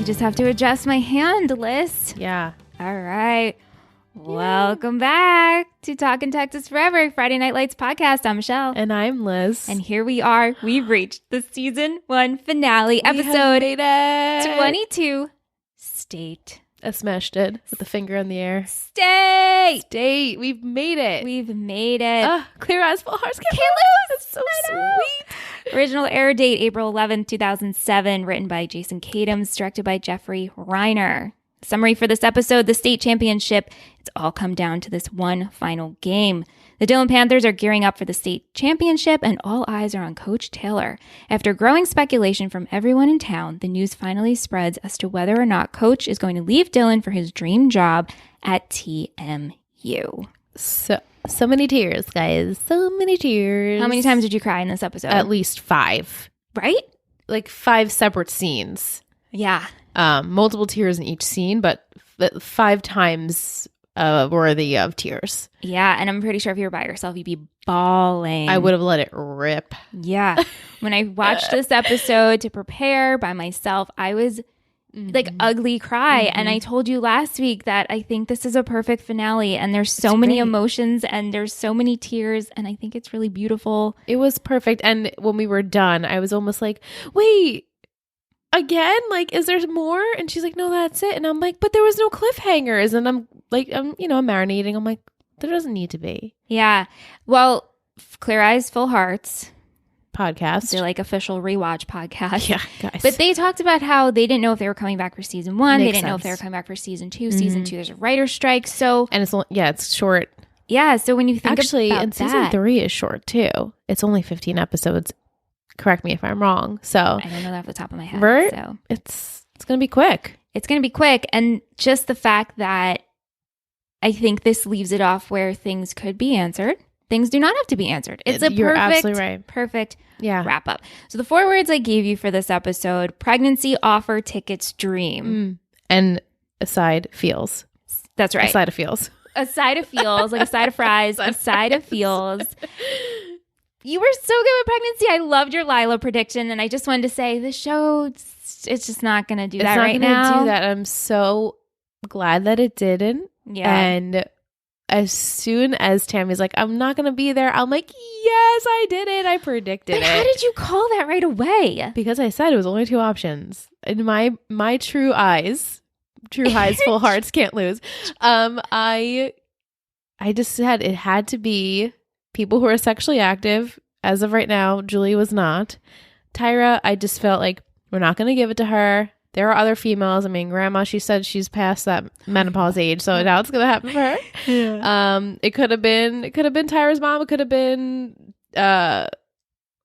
just have to adjust my hand list. Yeah. All right. Welcome back to Talkin' Texas Forever, Friday Night Lights podcast. I'm Michelle. And I'm Liz. And here we are. We've reached the season 1 finale episode 22. State. I smashed it with the finger in the air. State. We've made it. We've made it. Clear eyes, full hearts. Can't lose. That's so sweet. Original air date, April 11th, 2007. Written by Jason Katims. Directed by Jeffrey Reiner. Summary for this episode, the state championship. It's all come down to this one final game. The Dillon Panthers are gearing up for the state championship, and all eyes are on Coach Taylor. After growing speculation from everyone in town, the news finally spreads as to whether or not Coach is going to leave Dillon for his dream job at TMU. So many tears, guys. So many tears. How many times did you cry in this episode? At least 5. Right? Like 5 separate scenes. Yeah. Multiple tears in each scene, but 5 times worthy of tears. Yeah, and I'm pretty sure if you were by yourself, you'd be bawling. I would have let it rip. Yeah. When I watched this episode to prepare by myself, I was like ugly cry. And I told you last week that I think this is a perfect finale, and there's so many emotions and there's so many tears, and I think it's really beautiful. It was perfect. And when we were done, I was almost like, wait, again? Like, is there more? And she's like, no, that's it. And I'm like, but there was no cliffhangers. And I'm like, I'm marinating. I'm like, there doesn't need to be. Yeah. Well, Clear Eyes, Full Hearts podcast. They're like official rewatch podcast. Yeah, guys. But they talked about how they didn't know if they were coming back for season 1. Makes they didn't know if they were coming back for season 2. Season 2, there's a writer's strike. So, and it's short. Yeah. So when you think actually, about and season 3 is short too. It's only 15 episodes. Correct me if I'm wrong. So I don't know that off the top of my head. Right? So it's going to be quick. It's going to be quick. And just the fact that I think this leaves it off where things could be answered. Things do not have to be answered. It's a You're absolutely right. perfect wrap up. So the 4 words I gave you for this episode: pregnancy, offer, tickets, dream. And a side feels. That's right. A side of feels. A side of feels, like a side of fries, a side of feels. You were so good with pregnancy. I loved your Lila prediction, and I just wanted to say the show, it's just not going to do that right now. It's not going to do that. I'm so glad that it didn't. Yeah. And as soon as Tammy's like, I'm not going to be there, I'm like, yes, I did it. I predicted it. How did you call that right away? Because I said it was only 2 options. In my true eyes, full hearts, can't lose. I just said it had to be people who are sexually active. As of right now, Julie was not. Tyra, I just felt like we're not going to give it to her. There are other females. I mean, Grandma, she said she's past that menopause age, so now it's going to happen for her. Yeah. It could have been Tyra's mom. It could have been, oh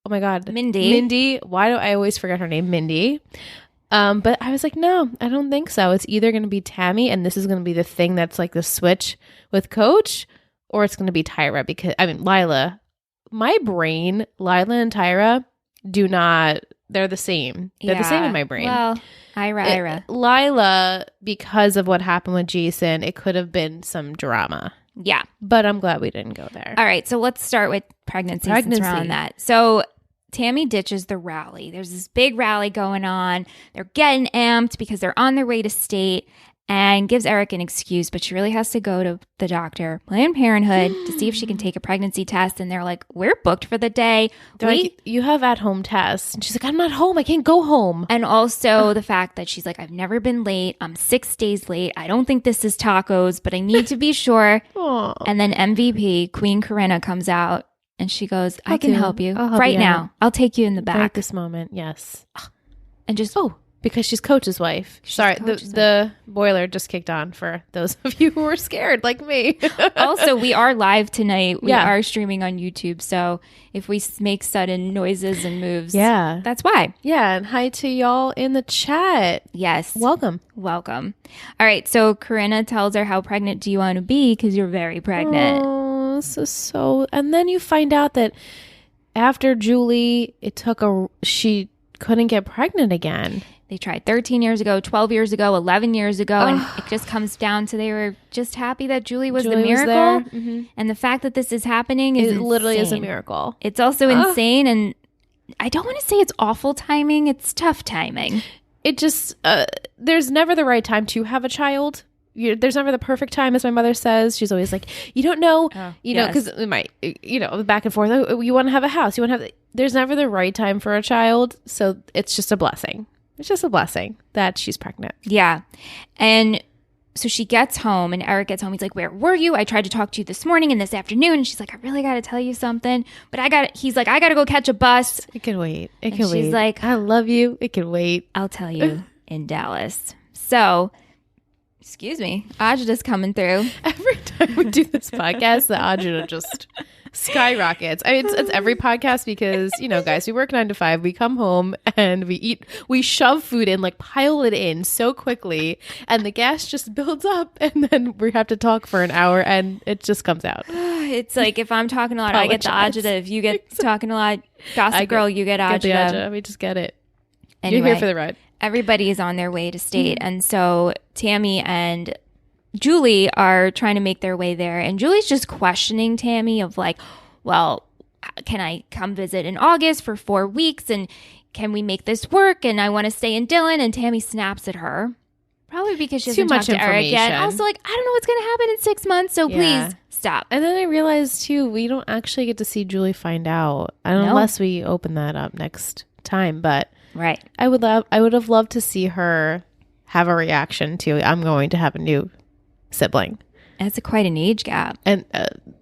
my God, Mindy. Why do I always forget her name, Mindy? But I was like, no, I don't think so. It's either going to be Tammy, and this is going to be the thing that's like the switch with Coach, or it's going to be Tyra, because Lila. My brain, Lila and Tyra they're the same. They're the same in my brain. Well, Ira. Lila, because of what happened with Jason, it could have been some drama. Yeah. But I'm glad we didn't go there. All right, so let's start with pregnancy. Since we're on that. So Tammy ditches the rally. There's this big rally going on. They're getting amped because they're on their way to state, and gives Eric an excuse, but she really has to go to the doctor, Planned Parenthood, to see if she can take a pregnancy test. And they're like, we're booked for the day. Like, you have at-home tests. And she's like, I'm not home. I can't go home. And also the fact that she's like, I've never been late. I'm 6 days late. I don't think this is tacos, but I need to be sure. And then MVP, Queen Corinna, comes out and she goes, I can help you right now. I'll take you in the back. Right this moment, yes. And just, because she's Coach's wife. Sorry, the boiler just kicked on for those of you who were scared like me. Also, we are live tonight. We are streaming on YouTube. So if we make sudden noises and moves, that's why. Yeah, and hi to y'all in the chat. Yes. Welcome. All right, so Corinna tells her, how pregnant do you want to be? Because you're very pregnant. Oh, so. And then you find out that after Julie, she couldn't get pregnant again. They tried 13 years ago, 12 years ago, 11 years ago, and it just comes down to they were just happy that Julie was the miracle. And the fact that this is happening is literally is a miracle. It's also insane, and I don't want to say it's awful timing. It's tough timing. It just there's never the right time to have a child. There's never the perfect time, as my mother says. She's always like, you don't know, you know, because back and forth. Oh, you want to have a house. You want to have. There's never the right time for a child, so it's just a blessing. It's just a blessing that she's pregnant. Yeah, and so she gets home, and Eric gets home. He's like, "Where were you? I tried to talk to you this morning and this afternoon." And she's like, "I really got to tell you something, but he's like, I got to go catch a bus. It can wait. It can wait." She's like, "I love you. It can wait. I'll tell you in Dallas." So. Excuse me. Ajita's coming through. Every time we do this podcast, the Ajita just skyrockets. I mean, it's every podcast because, you know, guys, we work 9 to 5. We come home and we shove food in, like pile it in so quickly. And the gas just builds up. And then we have to talk for an hour and it just comes out. It's like if I'm talking a lot, I get the Ajita. If you get talking a lot, Gossip Girl, you get Ajita. Get the Ajita. We just get it. Anyway. You're here for the ride. Everybody is on their way to state. And so Tammy and Julie are trying to make their way there. And Julie's just questioning Tammy of like, well, can I come visit in August for 4 weeks? And can we make this work? And I want to stay in Dillon. And Tammy snaps at her. Probably because she hasn't talked to Eric yet. Also like, I don't know what's going to happen in 6 months. So please stop. And then I realized too, we don't actually get to see Julie find out. Unless we open that up next time. But right. I would have loved to see her have a reaction to I'm going to have a new sibling. That's quite an age gap. And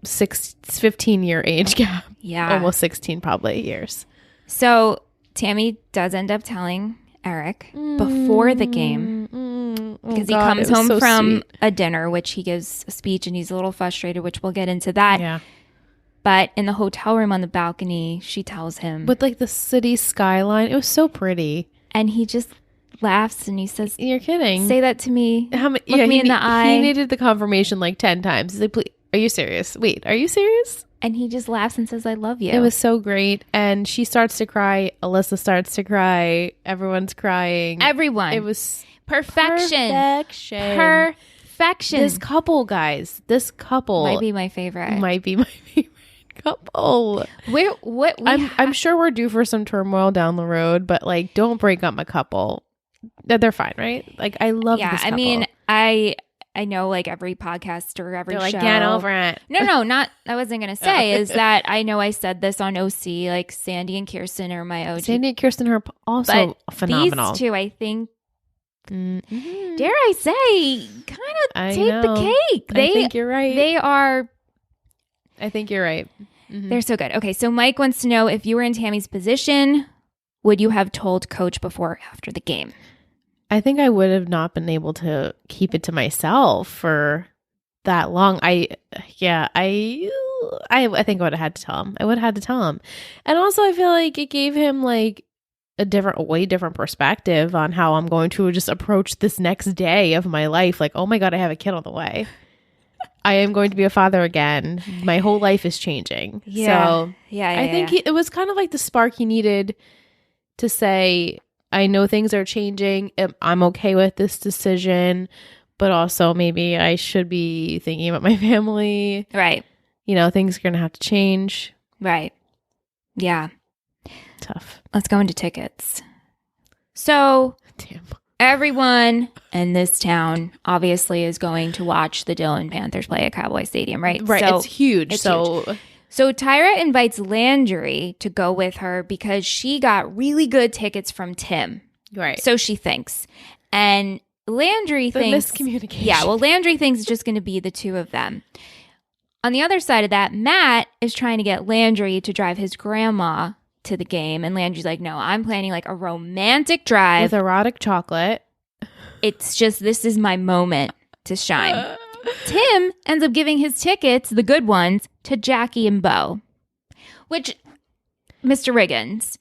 15-year age gap. Yeah. Almost 16 probably years. So Tammy does end up telling Eric before the game because he comes home from a dinner, which he gives a speech and he's a little frustrated, which we'll get into that. Yeah. But in the hotel room on the balcony, she tells him. With like the city skyline. It was so pretty. And he just laughs and he says, "You're kidding. Say that to me. Look me in the eye." He needed the confirmation like 10 times. He's like, "Please, are you serious? Wait, are you serious?" And he just laughs and says, "I love you." It was so great. And she starts to cry. Alyssa starts to cry. Everyone's crying. Everyone. It was perfection. This couple, guys. This couple. Might be my favorite. Couple. I'm sure we're due for some turmoil down the road, but like, don't break up my couple. They're fine, right? Like, I love this couple. I mean, I know like every podcast or every show. Like, get over it. No, not. I wasn't gonna say is that I know I said this on OC. Like Sandy and Kirsten are my OG. Sandy and Kirsten are also phenomenal. These two, I think. Mm-hmm. Dare I say, kind of take the cake. I think you're right. They are. I think you're right. Mm-hmm. They're so good. Okay, so Mike wants to know if you were in Tammy's position, would you have told Coach before or after the game? I think I would have not been able to keep it to myself for that long. I think I would have had to tell him. I would have had to tell him. And also I feel like it gave him like a way different perspective on how I'm going to just approach this next day of my life. Like, oh my God, I have a kid on the way. I am going to be a father again. My whole life is changing. Yeah. So I think it was kind of like the spark he needed to say, I know things are changing. I'm okay with this decision, but also maybe I should be thinking about my family. Right. You know, things are going to have to change. Right. Yeah. Tough. Let's go into tickets. So, damn. Everyone in this town obviously is going to watch the Dillon Panthers play at Cowboy Stadium, right? Right. So, it's huge. Huge. So Tyra invites Landry to go with her because she got really good tickets from Tim. Right. So she thinks. And Landry thinks... miscommunication. Yeah, well, Landry thinks it's just going to be the two of them. On the other side of that, Matt is trying to get Landry to drive his grandma to the game, and Landry's like, no, I'm planning like a romantic drive with erotic chocolate. It's just, this is my moment to shine. Tim ends up giving his tickets, the good ones, to Jackie and Bo, which, Mr. Riggins,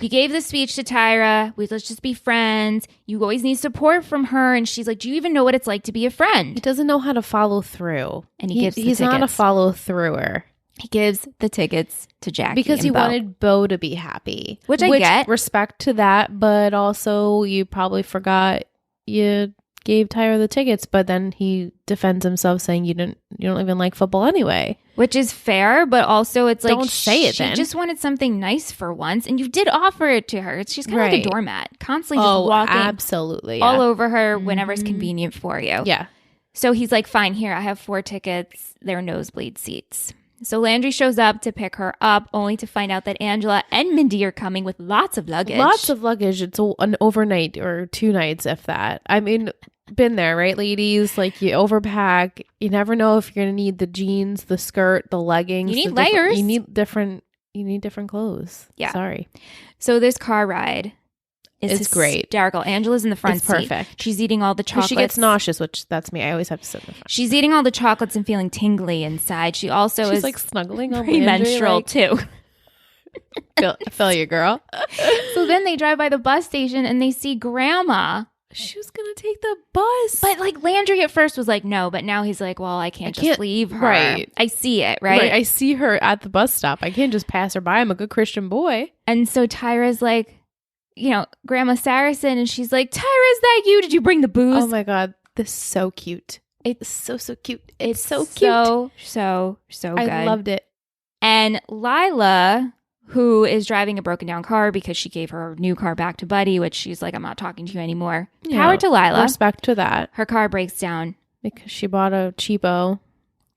you gave the speech to Tyra, let's just be friends, you always need support from her, and she's like, do you even know what it's like to be a friend? He doesn't know how to follow through. And he's tickets. Not a follow througher. He gives the tickets to Jackie because he Bo. wanted Bo to be happy, which I get. Respect to that, but also you probably forgot you gave Tyra the tickets, but then he defends himself saying you don't even like football anyway. Which is fair, but also it's like don't say it she then. just wanted something nice for once, and you did offer it to her. She's kind of like a doormat, constantly just walking absolutely all over her whenever it's convenient for you. Yeah. So he's like, fine, here, I have 4 tickets. They're nosebleed seats. So Landry shows up to pick her up, only to find out that Angela and Mindy are coming with lots of luggage. Lots of luggage. It's an overnight or 2 nights, if that. I mean, been there, right, ladies? Like, you overpack. You never know if you're going to need the jeans, the skirt, the leggings. You need layers. You need different clothes. Yeah. Sorry. So this car ride is great. Hysterical. Angela's in the front it's seat. Perfect. She's eating all the chocolates. She gets nauseous, which that's me. I always have to sit in the front. She's eating all the chocolates and feeling tingly inside. She's is like snuggling on premenstrual like, too. Feel you, girl. So then they drive by the bus station and they see Grandma. She was gonna take the bus, but like Landry at first was like no, but now he's like, well, I can't just leave her. Right. I see it. Right. I see her at the bus stop. I can't just pass her by. I'm a good Christian boy. And so Tyra's like, Grandma Saracen, and she's like, Tyra, is that you? Did you bring the booze? Oh my God, this is so cute. It's so cute. It's so cute. So good. I loved it. And Lila, who is driving a broken down car because she gave her new car back to Buddy, which she's like, I'm not talking to you anymore. Yeah, Power to Lila. Respect to that. Her car breaks down. Because she bought a cheapo.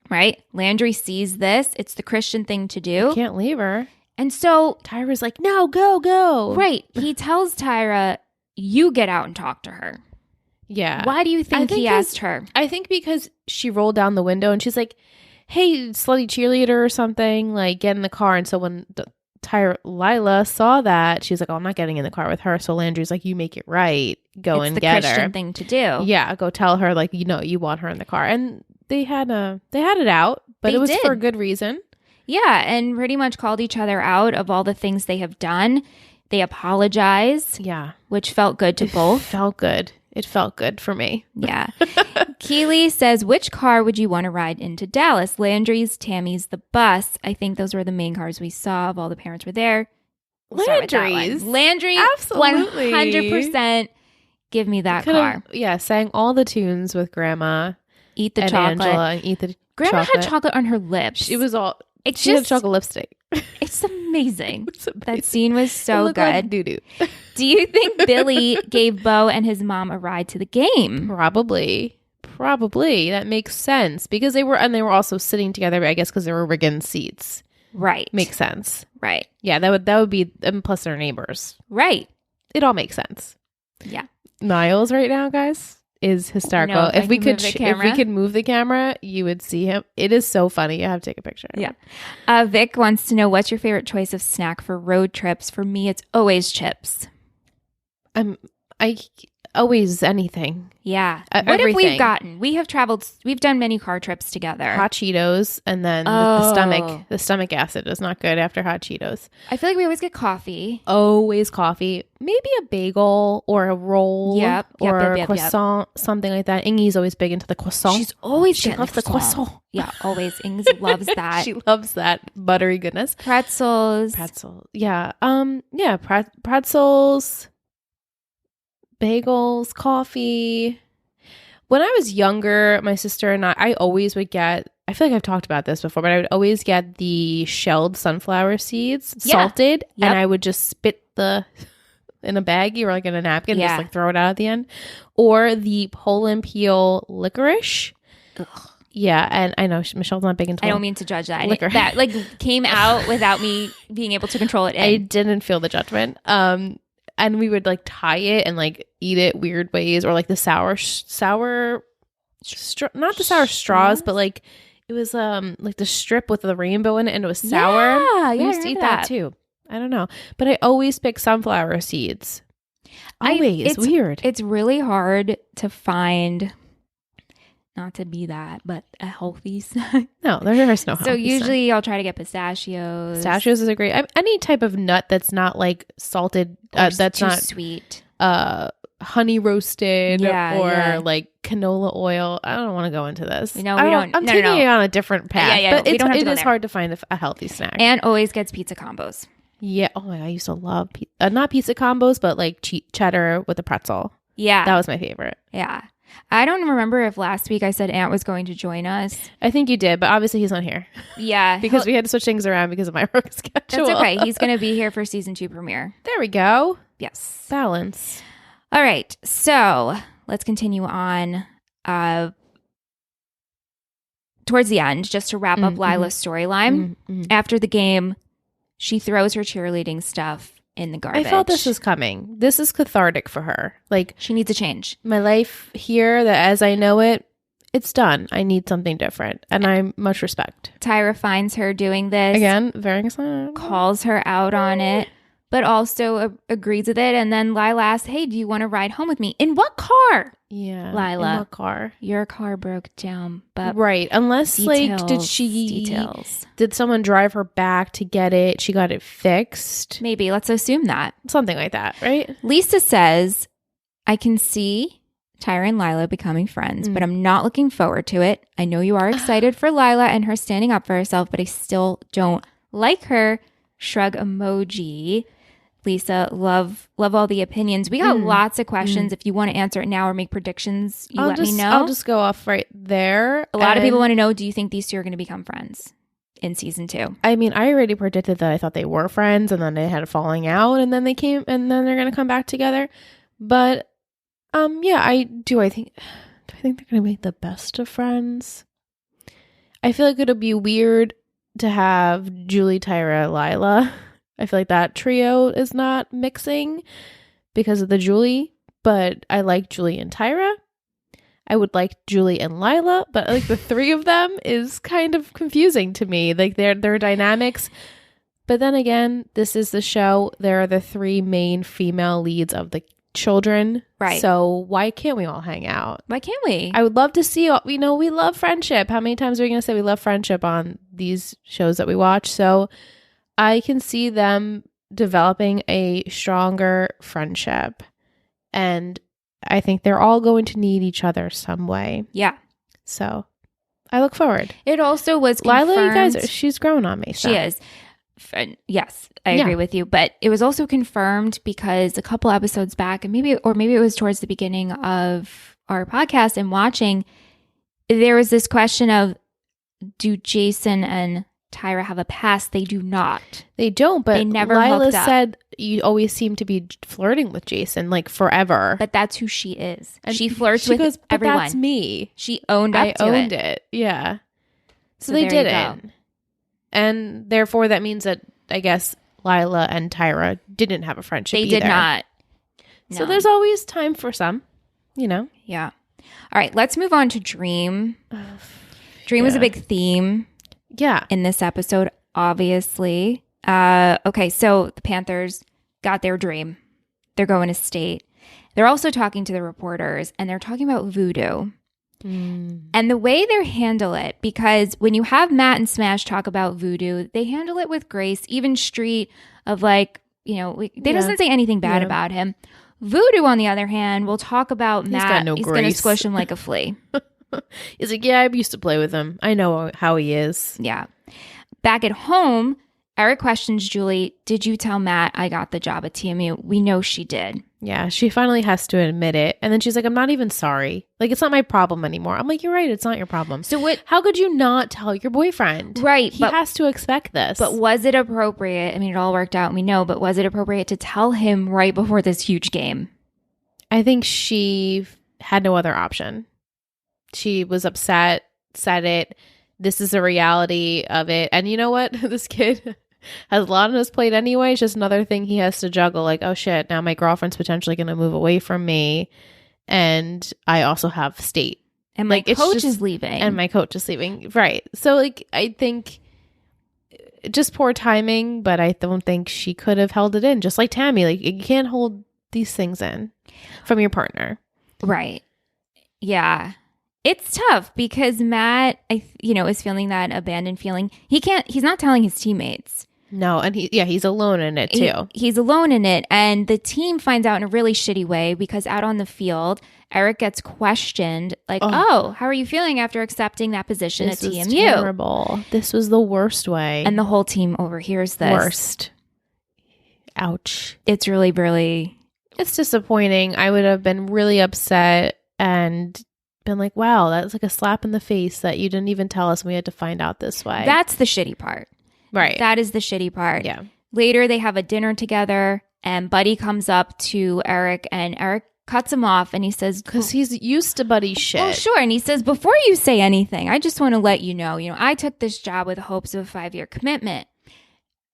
Right? Landry sees this. It's the Christian thing to do. Can't leave her. And so Tyra's like, no, go. Right. He tells Tyra, you get out and talk to her. Yeah. Why do you think he asked her? I think because she rolled down the window and she's like, hey, slutty cheerleader or something, like get in the car. And so when Lila saw that, she's like, oh, I'm not getting in the car with her. So Landry's like, you make it right. Go and get her. It's the Christian thing to do. Yeah. Go tell her, like, you want her in the car. And they had it out, but it was for a good reason. Yeah, and pretty much called each other out of all the things they have done. They apologize. Yeah. Which felt good to both. It felt good for me. Yeah. Keely says, which car would you want to ride into Dallas? Landry's, Tammy's, the bus. I think those were the main cars we saw of all the parents were there. Landry's. Landry, absolutely. 100%. Give me that car. Yeah, sang all the tunes with Grandma. Eat the chocolate. Angela and eat the Grandma chocolate. had chocolate on her lips. It was all... She had chocolate lipstick. It's amazing. That scene was so good. Like doo-doo. Do you think Billy gave Bo and his mom a ride to the game? Probably. That makes sense because they were also sitting together. I guess because they were rigging seats. Right. Makes sense. Right. Yeah, that would be. And plus, they're neighbors. Right. It all makes sense. Yeah. Niles right now, guys, is hysterical. If we could move the camera, you would see him. It is so funny. I have to take a picture. Yeah. Vic wants to know, what's your favorite choice of snack for road trips? For me, it's always chips. I always anything. Yeah. What have we gotten? We've done many car trips together. Hot Cheetos, and then the stomach acid is not good after hot Cheetos. I feel like we always get coffee. Always coffee. Maybe a bagel or a roll. Yep. Or a croissant, something like that. Ingy's always big into the croissant. She loves the croissant. Yeah, always. Ings loves that. She loves that buttery goodness. Pretzels. Yeah. Pretzels. Bagels, coffee. When I was younger, my sister and I always would get, I feel like I've talked about this before, but I would always get the shelled sunflower seeds, salted, and I would just spit in a baggie or like in a napkin, just like throw it out at the end. Or the pull and peel licorice. Ugh. Yeah, and I know Michelle's not big into I don't mean to judge that. Liquor. That like came out without me being able to control it. I didn't feel the judgment. And we would like tie it and like eat it weird ways, or like the not the sour straws, but like it was like the strip with the rainbow in it, and it was sour. Yeah, we used to eat that too. I don't know, but I always pick sunflower seeds. Always weird. It's really hard to find. Not to be that, but a healthy snack. No, there is no healthy So usually I'll try to get pistachios. Pistachios is a great, any type of nut that's not like salted, that's too not sweet. Honey roasted like canola oil. I don't want to go into this. No, we don't. I'm taking it on a different path. But it is there. hard to find a healthy snack. And always gets pizza combos. Yeah. Oh my God, I used to love not pizza combos, but like cheddar with a pretzel. Yeah. That was my favorite. Yeah. I don't remember if last week I said Ant was going to join us. I think you did, but obviously he's not here. Yeah. Because we had to switch things around because of my work schedule. That's okay. He's going to be here for season 2 premiere. There we go. Yes. Balance. All right. So let's continue on towards the end, just to wrap up Lila's storyline. After the game, she throws her cheerleading stuff in the garbage. I felt this was coming. This is cathartic for her. Like, she needs a change. My life here, that as I know it, it's done. I need something different. And I much respect. Tyra finds her doing this. Again, very excited. Calls her out on it, but also agrees with it. And then Lila asks, hey, do you want to ride home with me? In what car? Yeah. Lila. In what car? Your car broke down. But right. Unless, did someone drive her back to get it? She got it fixed. Maybe. Let's assume that. Something like that, right? Lisa says, I can see Tyra and Lila becoming friends, but I'm not looking forward to it. I know you are excited for Lila and her standing up for herself, but I still don't like her. Shrug emoji. Lisa, love all the opinions. We got lots of questions. If you want to answer it now or make predictions, let me know. I'll just go off right there. A lot of people want to know, do you think these two are going to become friends in season 2? I mean, I already predicted that I thought they were friends and then they had a falling out and then they came and then they're going to come back together. But yeah, I think they're going to be the best of friends? I feel like it'll be weird to have Julie, Tyra, Lila. I feel like that trio is not mixing because of the Julie, but I like Julie and Tyra. I would like Julie and Lila, but like the three of them is kind of confusing to me. Like their dynamics. But then again, this is the show. There are the 3 main female leads of the children. Right. So why can't we all hang out? Why can't we? I would love to see, we love friendship. How many times are we going to say we love friendship on these shows that we watch? So I can see them developing a stronger friendship. And I think they're all going to need each other some way. Yeah. So I look forward. It also was confirmed. Lila, you guys, she's grown on me. So. She is. Yes, I agree with you. But it was also confirmed because a couple episodes back, and maybe it was towards the beginning of our podcast and watching, there was this question of, do Jason and Tyra have a past? They do not. They don't, but they never Lila hooked up. Said you always seem to be flirting with Jason, like forever. But that's who she is. And she flirts with goes, but everyone. That's me. She owned up to it. I owned it. Yeah. So they didn't. And therefore, that means that, I guess, Lila and Tyra didn't have a friendship They did not. No. So there's always time for some, Yeah. All right, let's move on to Dream. Dream was a big theme in this episode, obviously. Okay, so the Panthers got their dream. They're going to state. They're also talking to the reporters, and they're talking about voodoo. And the way they handle it, because when you have Matt and Smash talk about voodoo, they handle it with grace. Even Street of they doesn't say anything bad about him. Voodoo, on the other hand, will talk about Matt. He's going to squish him like a flea. He's like, yeah, I used to play with him. I know how he is. Yeah. Back at home, Eric questions Julie, did you tell Matt I got the job at TMU? We know she did. Yeah, she finally has to admit it. And then she's like, I'm not even sorry. Like, it's not my problem anymore. I'm like, you're right. It's not your problem. So how could you not tell your boyfriend? Right. He has to expect this. But was it appropriate? I mean, it all worked out, we know, but was it appropriate to tell him right before this huge game? I think she had no other option. She was upset, said it. This is the reality of it. And you know what? This kid has a lot on his plate anyway. It's just another thing he has to juggle. Like, oh shit, now my girlfriend's potentially going to move away from me. And I also have state. And my coach is leaving. And my coach is leaving. Right. So like, I think just poor timing, but I don't think she could have held it in. Just like Tammy, like you can't hold these things in from your partner. Right. Yeah. It's tough because Matt, is feeling that abandoned feeling. He's not telling his teammates. No, and he's alone in it too. He's alone in it, and the team finds out in a really shitty way because out on the field, Eric gets questioned like, "Oh, how are you feeling after accepting that position at TMU?" This was terrible. This was the worst way, and the whole team overhears this. Worst. Ouch. It's really, really. It's disappointing. I would have been really upset and been like, wow, that's like a slap in the face that you didn't even tell us and we had to find out this way. That's the shitty part. Right. That is the shitty part. Yeah. Later, they have a dinner together, and Buddy comes up to Eric, and Eric cuts him off, and he says, because he's used to Buddy's shit. Oh, sure. And he says, before you say anything, I just want to let you know, I took this job with hopes of a 5-year commitment.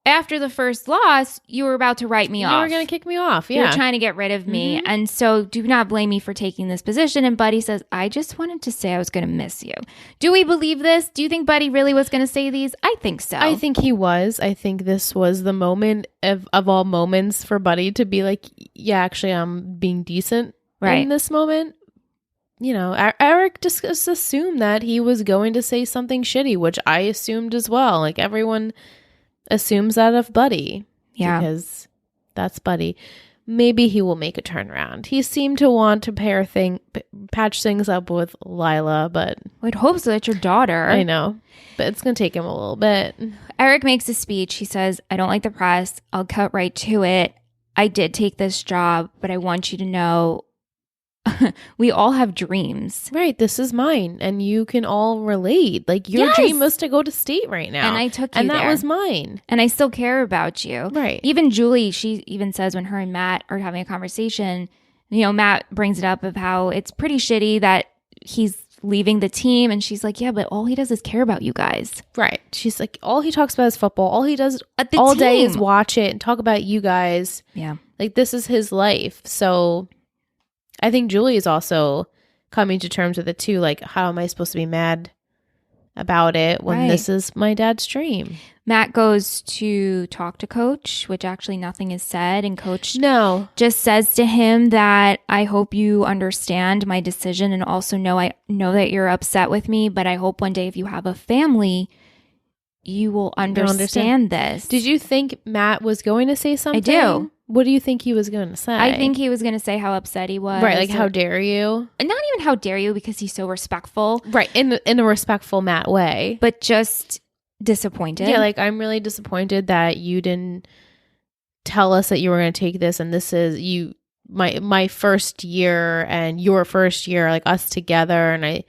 After the first loss, you were about to write me off. You were going to kick me off. Yeah. You were trying to get rid of me. And so do not blame me for taking this position. And Buddy says, I just wanted to say I was going to miss you. Do we believe this? Do you think Buddy really was going to say these? I think so. I think he was. I think this was the moment of all moments for Buddy to be like, yeah, actually, I'm being decent in this moment. Eric just assumed that he was going to say something shitty, which I assumed as well. Like, everyone assumes that of Buddy. Yeah. Because that's Buddy. Maybe he will make a turnaround. He seemed to want to patch things up with Lila, but I'd hope so. That's your daughter. I know. But it's going to take him a little bit. Eric makes a speech. He says, I don't like the press. I'll cut right to it. I did take this job, but I want you to know we all have dreams. Right. This is mine. And you can all relate. Like, your dream was to go to state right now. And I took you and there. that was mine. And I still care about you. Right. Even Julie, she even says when her and Matt are having a conversation, Matt brings it up of how it's pretty shitty that he's leaving the team. And she's like, yeah, but all he does is care about you guys. Right. She's like, all he talks about is football. All he does all day is watch it and talk about you guys. Yeah. Like, this is his life. So I think Julie is also coming to terms with it too. Like, how am I supposed to be mad about it when this is my dad's dream? Matt goes to talk to Coach, which actually nothing is said. And Coach just says to him that I hope you understand my decision, and also I know that you're upset with me, but I hope one day if you have a family, you will understand this. Did you think Matt was going to say something? I do. What do you think he was going to say? I think he was going to say how upset he was. Right, like, how dare you? And not even how dare you, because he's so respectful. Right, in a respectful Matt way. But just disappointed. Yeah, like, I'm really disappointed that you didn't tell us that you were going to take this, and this is my first year and your first year, like, us together, and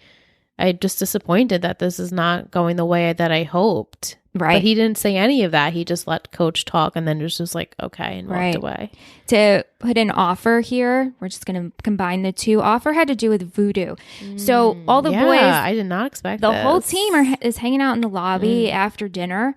I'm just disappointed that this is not going the way that I hoped. Right. But he didn't say any of that. He just let Coach talk and then just like, okay, and walked away. To put an offer here, we're just going to combine the two. Offer had to do with voodoo. So all the boys. I did not expect the this. whole team is hanging out in the lobby after dinner.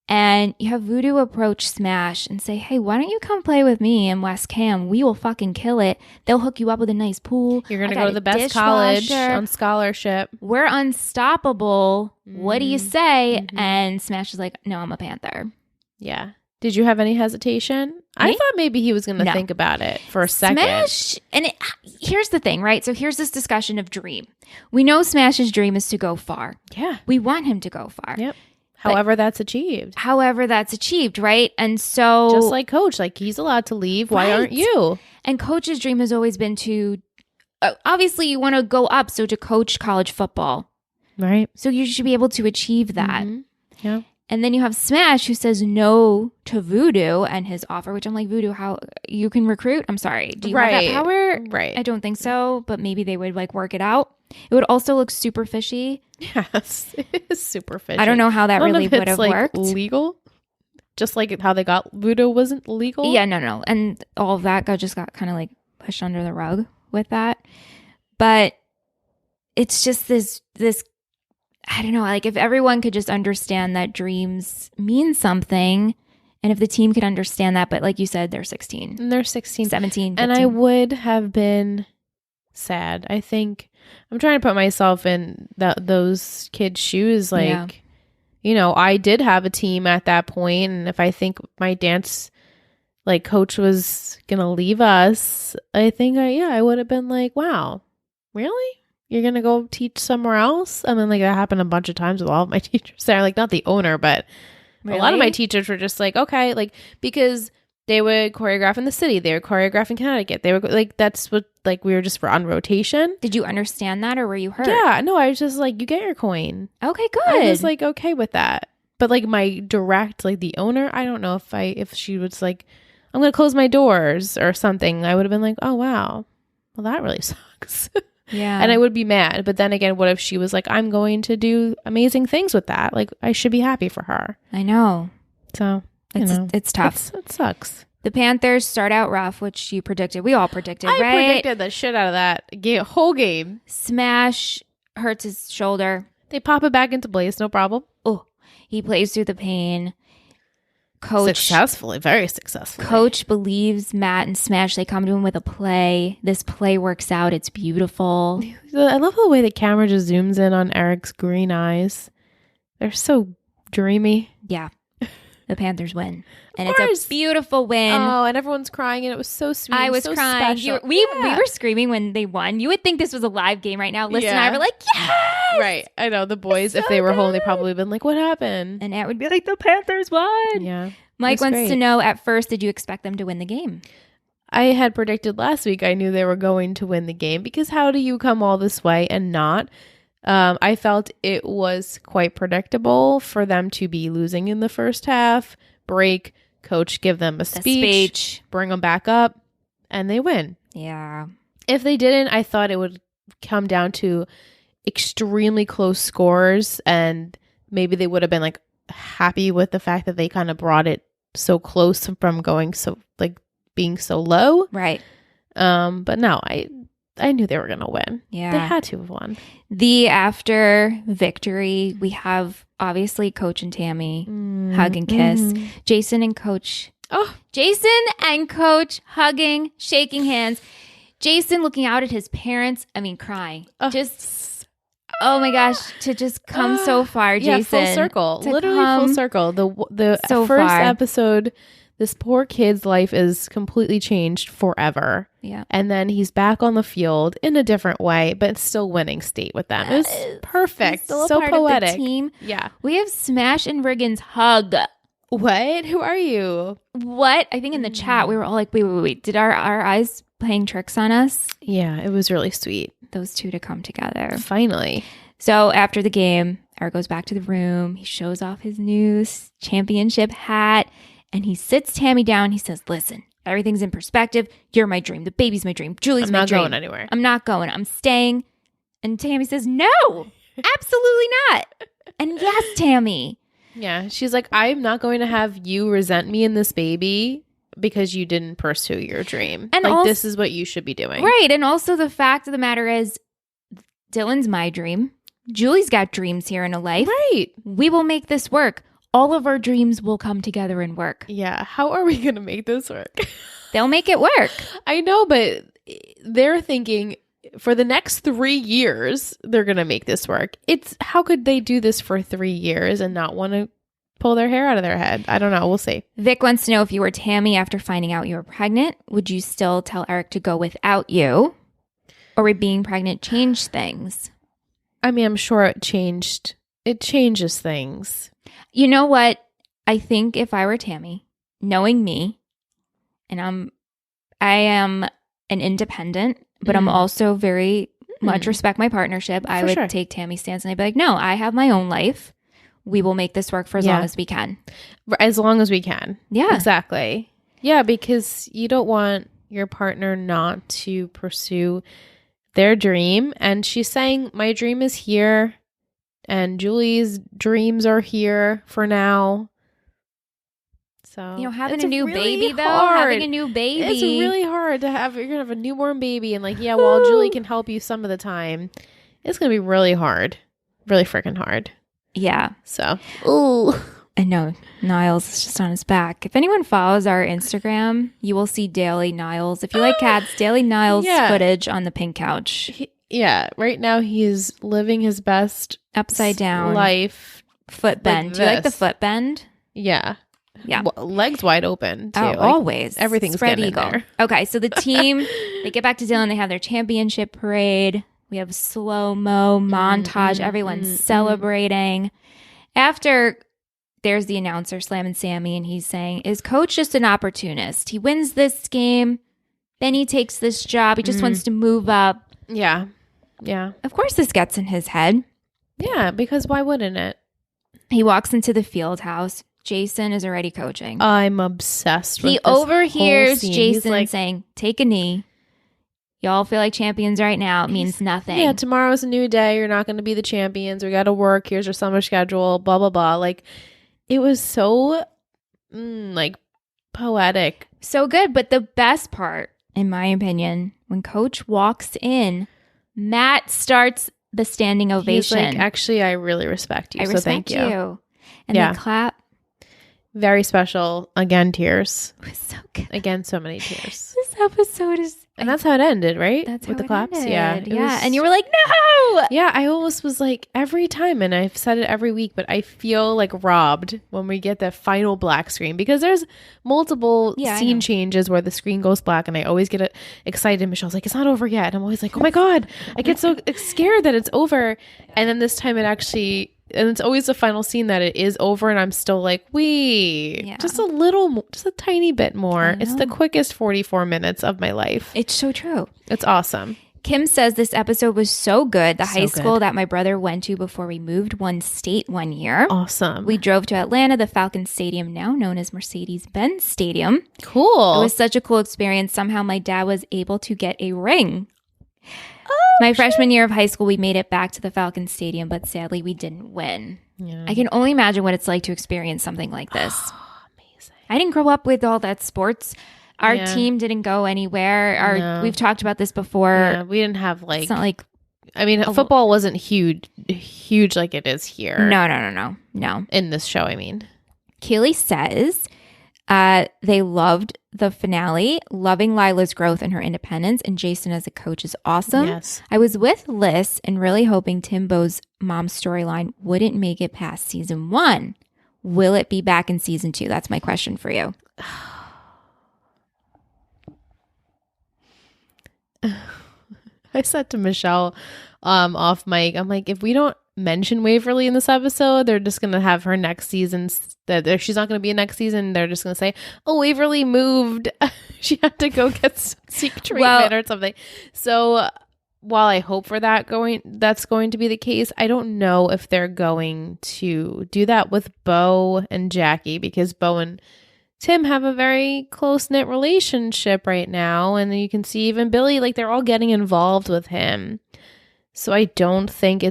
And you have Voodoo approach Smash and say, hey, why don't you come play with me in West Cam? We will fucking kill it. They'll hook you up with a nice pool. You're going to go to the best college on scholarship. We're unstoppable. What do you say? And Smash is like, no, I'm a Panther. Yeah. Did you have any hesitation? I thought maybe he was going to think about it for a second. Smash, and here's the thing, right? So here's this discussion of dream. We know Smash's dream is to go far. Yeah. We want him to go far. Yep. However that's achieved. Right? And so just like Coach, like, he's allowed to leave. Why aren't you? And Coach's dream has always been to, obviously you want to go up, so to coach college football. Right. So you should be able to achieve that. Yeah. And then you have Smash, who says no to Voodoo and his offer, which I'm like, Voodoo, how you can recruit? I'm sorry. Do you have that power? Right. I don't think so, but maybe they would like work it out. It would also look super fishy. Yes, it is super fishy. I don't know how that really would have worked. Legal? Just like how they got Voodoo wasn't legal? Yeah, no. And all of that got kind of like pushed under the rug with that. But it's just this I don't know, like, if everyone could just understand that dreams mean something, and if the team could understand that, but like you said, they're 16. And they're 16. 17, 15. And I would have been sad. I think I'm trying to put myself in those kids' shoes. Like, I did have a team at that point, and if I think my dance coach was going to leave us, I think I would have been like, wow, really? You're going to go teach somewhere else? I mean, that happened a bunch of times with all of my teachers there. Not the owner, but a lot of my teachers were just like, okay, because they would choreograph in the city. They would choreograph in Connecticut. They were that's what, we were just on rotation. Did you understand that, or were you hurt? Yeah, no, I was just like, you get your coin. Okay, good. I was okay with that. But my direct, the owner, I don't know if she was like, I'm going to close my doors or something. I would have been like, oh, wow. Well, that really sucks. Yeah. And I would be mad. But then again, what if she was like, I'm going to do amazing things with that? Like, I should be happy for her. I know. So, it's tough. It sucks. The Panthers start out rough, which you predicted. We all predicted, right? I predicted the shit out of that whole game. Smash hurts his shoulder. They pop it back into place, no problem. Oh, he plays through the pain. Coach Successfully, very successfully. Coach believes Matt and Smash. They come to him with a play. This play works out. It's beautiful. I love the way the camera just zooms in on Eric's green eyes. They're so dreamy. Yeah. The Panthers win. And it's a beautiful win. Oh, and everyone's crying, and it was so sweet. I was so crying. Special. We were screaming when they won. You would think this was a live game right now. Liz and I were like, yes! Right. I know. The boys, if they were home, they probably would have been like, what happened? And Aunt would be like, the Panthers won. Yeah. Mike wants to know, at first, did you expect them to win the game? I had predicted last week I knew they were going to win the game, because how do you come all this way and not? I felt it was quite predictable for them to be losing in the first half, break, coach give them a speech, bring them back up, and they win. Yeah. If they didn't, I thought it would come down to extremely close scores, and maybe they would have been like happy with the fact that they kind of brought it so close from going so like being so low. Right. But no, I knew they were going to win. Yeah. They had to have won. The after victory, we have obviously Coach and Tammy hug and kiss. Jason and Coach hugging, shaking hands. Jason looking out at his parents. I mean, crying. Oh my gosh, to just come so far, Jason. Yeah, full circle. Literally full circle. The so first far. episode, this poor kid's life is completely changed forever. Yeah. And then he's back on the field in a different way, but still winning state with them. It was perfect. He's still so a part poetic. of the team. Yeah. We have Smash and Riggins hug. What? Who are you? What? I think in the chat we were all like, wait. Did our eyes playing tricks on us? Yeah, it was really sweet. Those two to come together. Finally. So after the game, Eric goes back to the room. He shows off his new championship hat. And he sits Tammy down. He says, listen, everything's in perspective. You're my dream. The baby's my dream. Julie's my dream. I'm not going anywhere. I'm not going. I'm staying. And Tammy says, no, absolutely not. And yes, Tammy. Yeah. She's like, I'm not going to have you resent me and this baby because you didn't pursue your dream. And like, this is what you should be doing. Right. And also the fact of the matter is, Dylan's my dream. Julie's got dreams here in a life. Right. We will make this work. All of our dreams will come together and work. Yeah. How are we going to make this work? They'll make it work. I know, but they're thinking for the next 3 years, they're going to make this work. It's how could they do this for 3 years and not want to pull their hair out of their head? I don't know. We'll see. Vic wants to know, if you were Tammy after finding out you were pregnant, would you still tell Eric to go without you? Or would being pregnant change things? I mean, I'm sure it changed. It changes things. You know what? I think if I were Tammy, knowing me, and I am an independent, but I'm also very much respect my partnership. I would take Tammy's stance and I'd be like, no, I have my own life. We will make this work for as long as we can. As long as we can. Yeah. Exactly. Yeah, because you don't want your partner not to pursue their dream. And she's saying, my dream is here. And Julie's dreams are here for now. So, having a new baby, though, having a new baby. It's really hard to have. You're going to have a newborn baby. And like, yeah, well, Julie can help you some of the time. It's going to be really hard. Really freaking hard. Yeah. So, ooh. I know. Niles is just on his back. If anyone follows our Instagram, you will see daily Niles. If you like cats, daily Niles footage on the pink couch. Right now he's living his best upside down life. Foot bend. Do you like the foot bend? Yeah. Yeah. Legs wide open too. Oh, always. Everything's spread getting eagle. in there. Okay, so the team, they get back to Dylan. They have their championship parade. We have slow-mo montage. Everyone's celebrating. After, there's the announcer slamming Sammy, and he's saying, is Coach just an opportunist? He wins this game, then he takes this job. He just wants to move up. Yeah. Yeah. Of course this gets in his head. Yeah, because why wouldn't it? He walks into the field house. Jason is already coaching. I'm obsessed with He this overhears whole scene. Jason saying, take a knee. y'all feel like champions right now. It means nothing. Yeah, tomorrow's a new day. You're not going to be the champions. We got to work. Here's your summer schedule, blah, blah, blah. Like, it was so, like, poetic. So good. But the best part, in my opinion, when Coach walks in, Matt starts the standing ovation. He's like, actually, I really respect you. I so respect thank you. And they clap. Very special. Again, tears. It was so good. Again, so many tears. This episode is... And that's how it ended, right? That's with how the it claps. ended. Yeah. Yeah. And you were like, no! Yeah, I almost was like every time, and I've said it every week, but I feel like robbed when we get the final black screen because there's multiple scene changes where the screen goes black, and I always get excited. Michelle's like, it's not over yet. And I'm always like, oh my God, I get so scared that it's over. And then this time it actually... And it's always the final scene that it is over, and I'm still like, just a little more, just a tiny bit more. It's the quickest 44 minutes of my life. It's so true. It's awesome. Kim says this episode was so good. The high school that my brother went to before we moved won state one year. Awesome. We drove to Atlanta, the Falcon Stadium, now known as Mercedes-Benz Stadium. Cool. It was such a cool experience. Somehow my dad was able to get a ring. My freshman year of high school, we made it back to the Falcon Stadium, but sadly we didn't win. Yeah. I can only imagine what it's like to experience something like this. Amazing. I didn't grow up with all that sports. Our team didn't go anywhere. We've talked about this before. Yeah, we didn't have like... It's not like... I mean, football wasn't huge like it is here. No. In this show, I mean. Keely says they loved the finale, loving Lila's growth and her independence, and Jason as a coach is awesome. Yes. I was with Liz and really hoping Timbo's mom's storyline wouldn't make it past season 1. Will it be back in season 2? That's my question for you. I said to Michelle off mic, I'm like, if we don't mention Waverly in this episode, they're just gonna have her next season that she's not gonna be in next season. They're just gonna say, oh, Waverly moved. She had to go get seek treatment or something. So while I hope for that's going to be the case, I don't know if they're going to do that with Bo and Jackie, because Bo and Tim have a very close-knit relationship right now, and you can see even Billy, like, they're all getting involved with him. So I don't think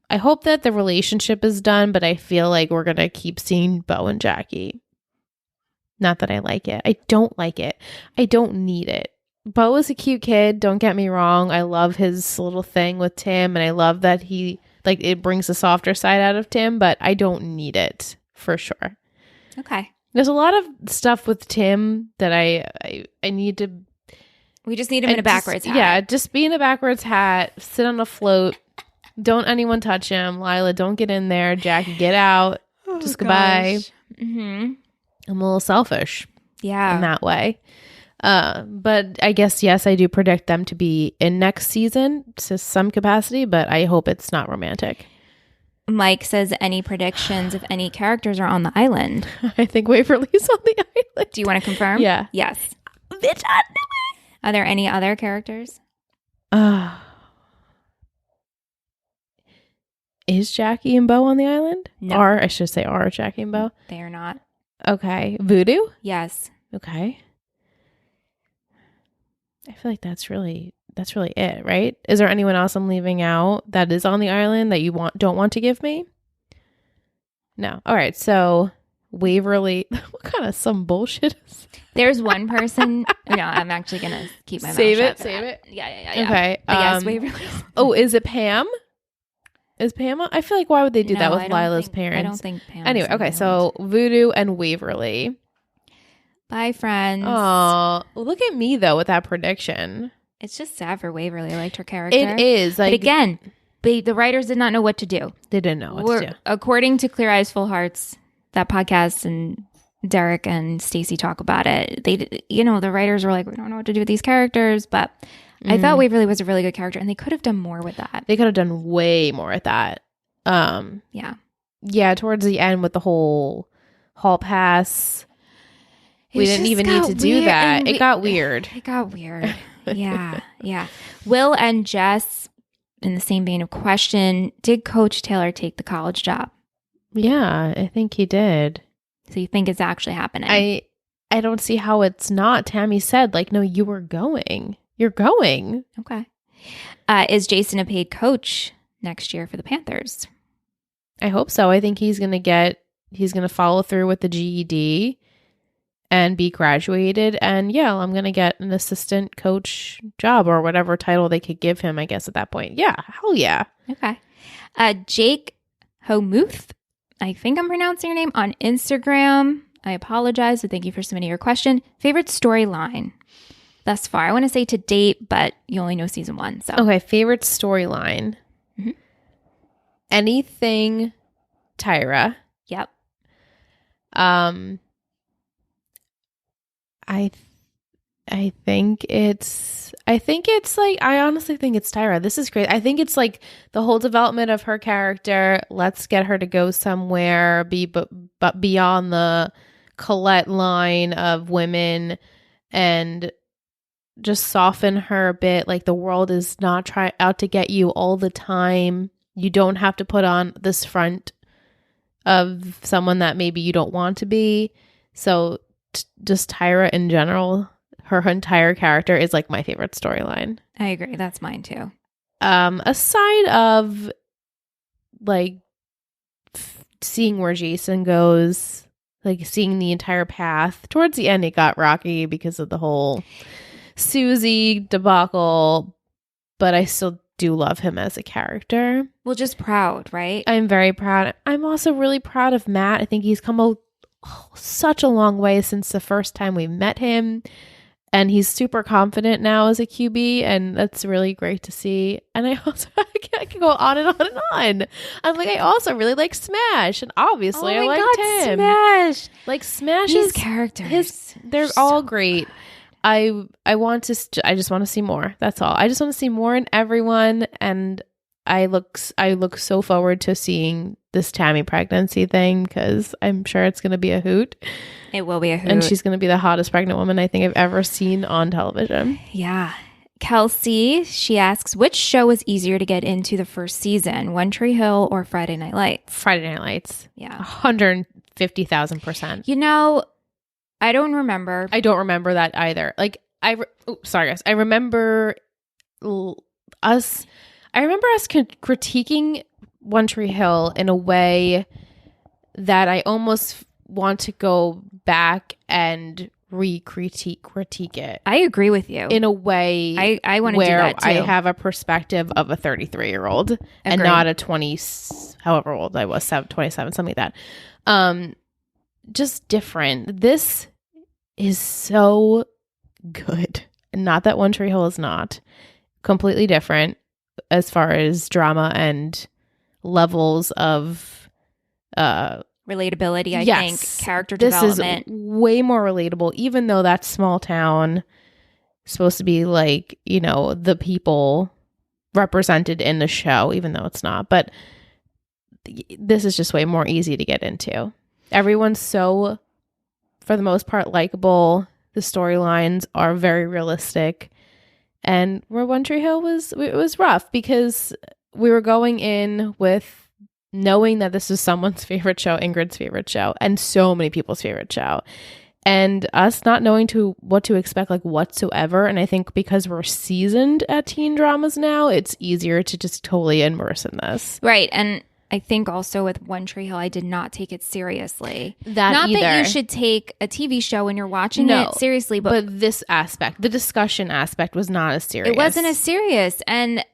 I hope that the relationship is done, but I feel like we're going to keep seeing Bo and Jackie. Not that I like it. I don't like it. I don't need it. Bo is a cute kid. Don't get me wrong. I love his little thing with Tim, and I love that it brings the softer side out of Tim, but I don't need it for sure. Okay. There's a lot of stuff with Tim that I need to... We just need him in a backwards hat. Yeah, just be in a backwards hat, sit on a float. Don't anyone touch him. Lila, don't get in there. Jackie, get out. Just goodbye. Mm-hmm. I'm a little selfish. Yeah. In that way. But I guess, yes, I do predict them to be in next season to some capacity, but I hope it's not romantic. Mike says, any predictions if any characters are on the island? I think Waverly's on the island. Do you want to confirm? Yeah. Yes. Bitch, I knew it. Are there any other characters? Is Jackie and Bo on the island? No. I should say are Jackie and Bo? They are not. Okay. Voodoo? Yes. Okay. I feel like that's really it, right? Is there anyone else I'm leaving out that is on the island that you don't want to give me? No. All right. So Waverly, what kind of some bullshit is that? There's one person. No, I'm actually gonna keep my mouth shut. Save it. Yeah. Okay. But yes, Waverly. Oh, is it Pam? Is Pam? I feel like why would they do that with Lila's parents? parents? I don't think Pam. Anyway, okay. So Voodoo and Waverly. Bye, friends. Oh, look at me though with that prediction. It's just sad for Waverly. I liked her character. It is. But again, the writers did not know what to do. They didn't know what to do. According to Clear Eyes, Full Hearts, that podcast, and Derek and Stacey talk about it. The writers were like, we don't know what to do with these characters, but I thought Waverly was a really good character, and they could have done more with that. They could have done way more with that. Yeah. Towards the end with the whole hall pass, we didn't even need to do that. It got weird. It got weird. Yeah. Will and Jess, in the same vein of question, did Coach Taylor take the college job? Yeah, I think he did. So you think it's actually happening? I don't see how it's not. Tammy said, no, you were going. you're going. Okay. Is Jason a paid coach next year for the Panthers? I hope so. I think he's going to follow through with the GED and be graduated. And yeah, I'm going to get an assistant coach job or whatever title they could give him, I guess, at that point. Yeah. Hell yeah. Okay. Jake Homuth, I think I'm pronouncing your name, on Instagram. I apologize, but thank you for submitting your question. Favorite storyline thus far? I want to say to date, but you only know season 1. So okay, favorite storyline. Mm-hmm. Anything Tyra. Yep. I think it's like, I honestly think it's Tyra. This is great. I think it's like the whole development of her character. Let's get her to go somewhere, but beyond the Colette line of women, and just soften her a bit. Like, the world is not out to get you all the time. You don't have to put on this front of someone that maybe you don't want to be. So just Tyra in general, her entire character is like my favorite storyline. I agree. That's mine too. Aside of like seeing where Jason goes, like seeing the entire path. Towards the end, it got rocky because of the whole Susie debacle, but I still do love him as a character. Well, just proud, right? I'm very proud. I'm also really proud of Matt. I think he's come such a long way since the first time we met him. And he's super confident now as a QB, and that's really great to see. And I also, I can go on and on and on. I'm like, I also really like Smash, and obviously I liked him. Smash! Like, Smash These is characters. They're all great. I just want to see more. That's all. I just want to see more in everyone, and I look so forward to seeing this Tammy pregnancy thing, because I'm sure it's going to be a hoot. It will be a hoot. And she's going to be the hottest pregnant woman I think I've ever seen on television. Yeah. Kelsey, she asks, which show was easier to get into the first season, One Tree Hill or Friday Night Lights? Friday Night Lights. Yeah. 150,000%. You know, I don't remember. I don't remember that either. Like, sorry guys. I remember us critiquing One Tree Hill in a way that I almost want to go back and critique it. I agree with you. In a way I want to do that too. I have a perspective of a 33-year-old and not a 20, however old I was, 27, something like that. Just different. This is so good. Not that One Tree Hill is not. Completely different as far as drama and levels of relatability, I think. Character development. This is way more relatable, even though that small town is supposed to be like, you know, the people represented in the show, even though it's not. But this is just way more easy to get into. Everyone's so, for the most part, likable. The storylines are very realistic. And where One Tree Hill it was rough, because we were going in with knowing that this is someone's favorite show, Ingrid's favorite show, and so many people's favorite show. And us not knowing what to expect, like, whatsoever. And I think because we're seasoned at teen dramas now, it's easier to just totally immerse in this. Right. And I think also with One Tree Hill, I did not take it seriously. Not either. That you should take a TV show when you're watching it seriously. But this aspect, the discussion aspect, was not as serious. It wasn't as serious. And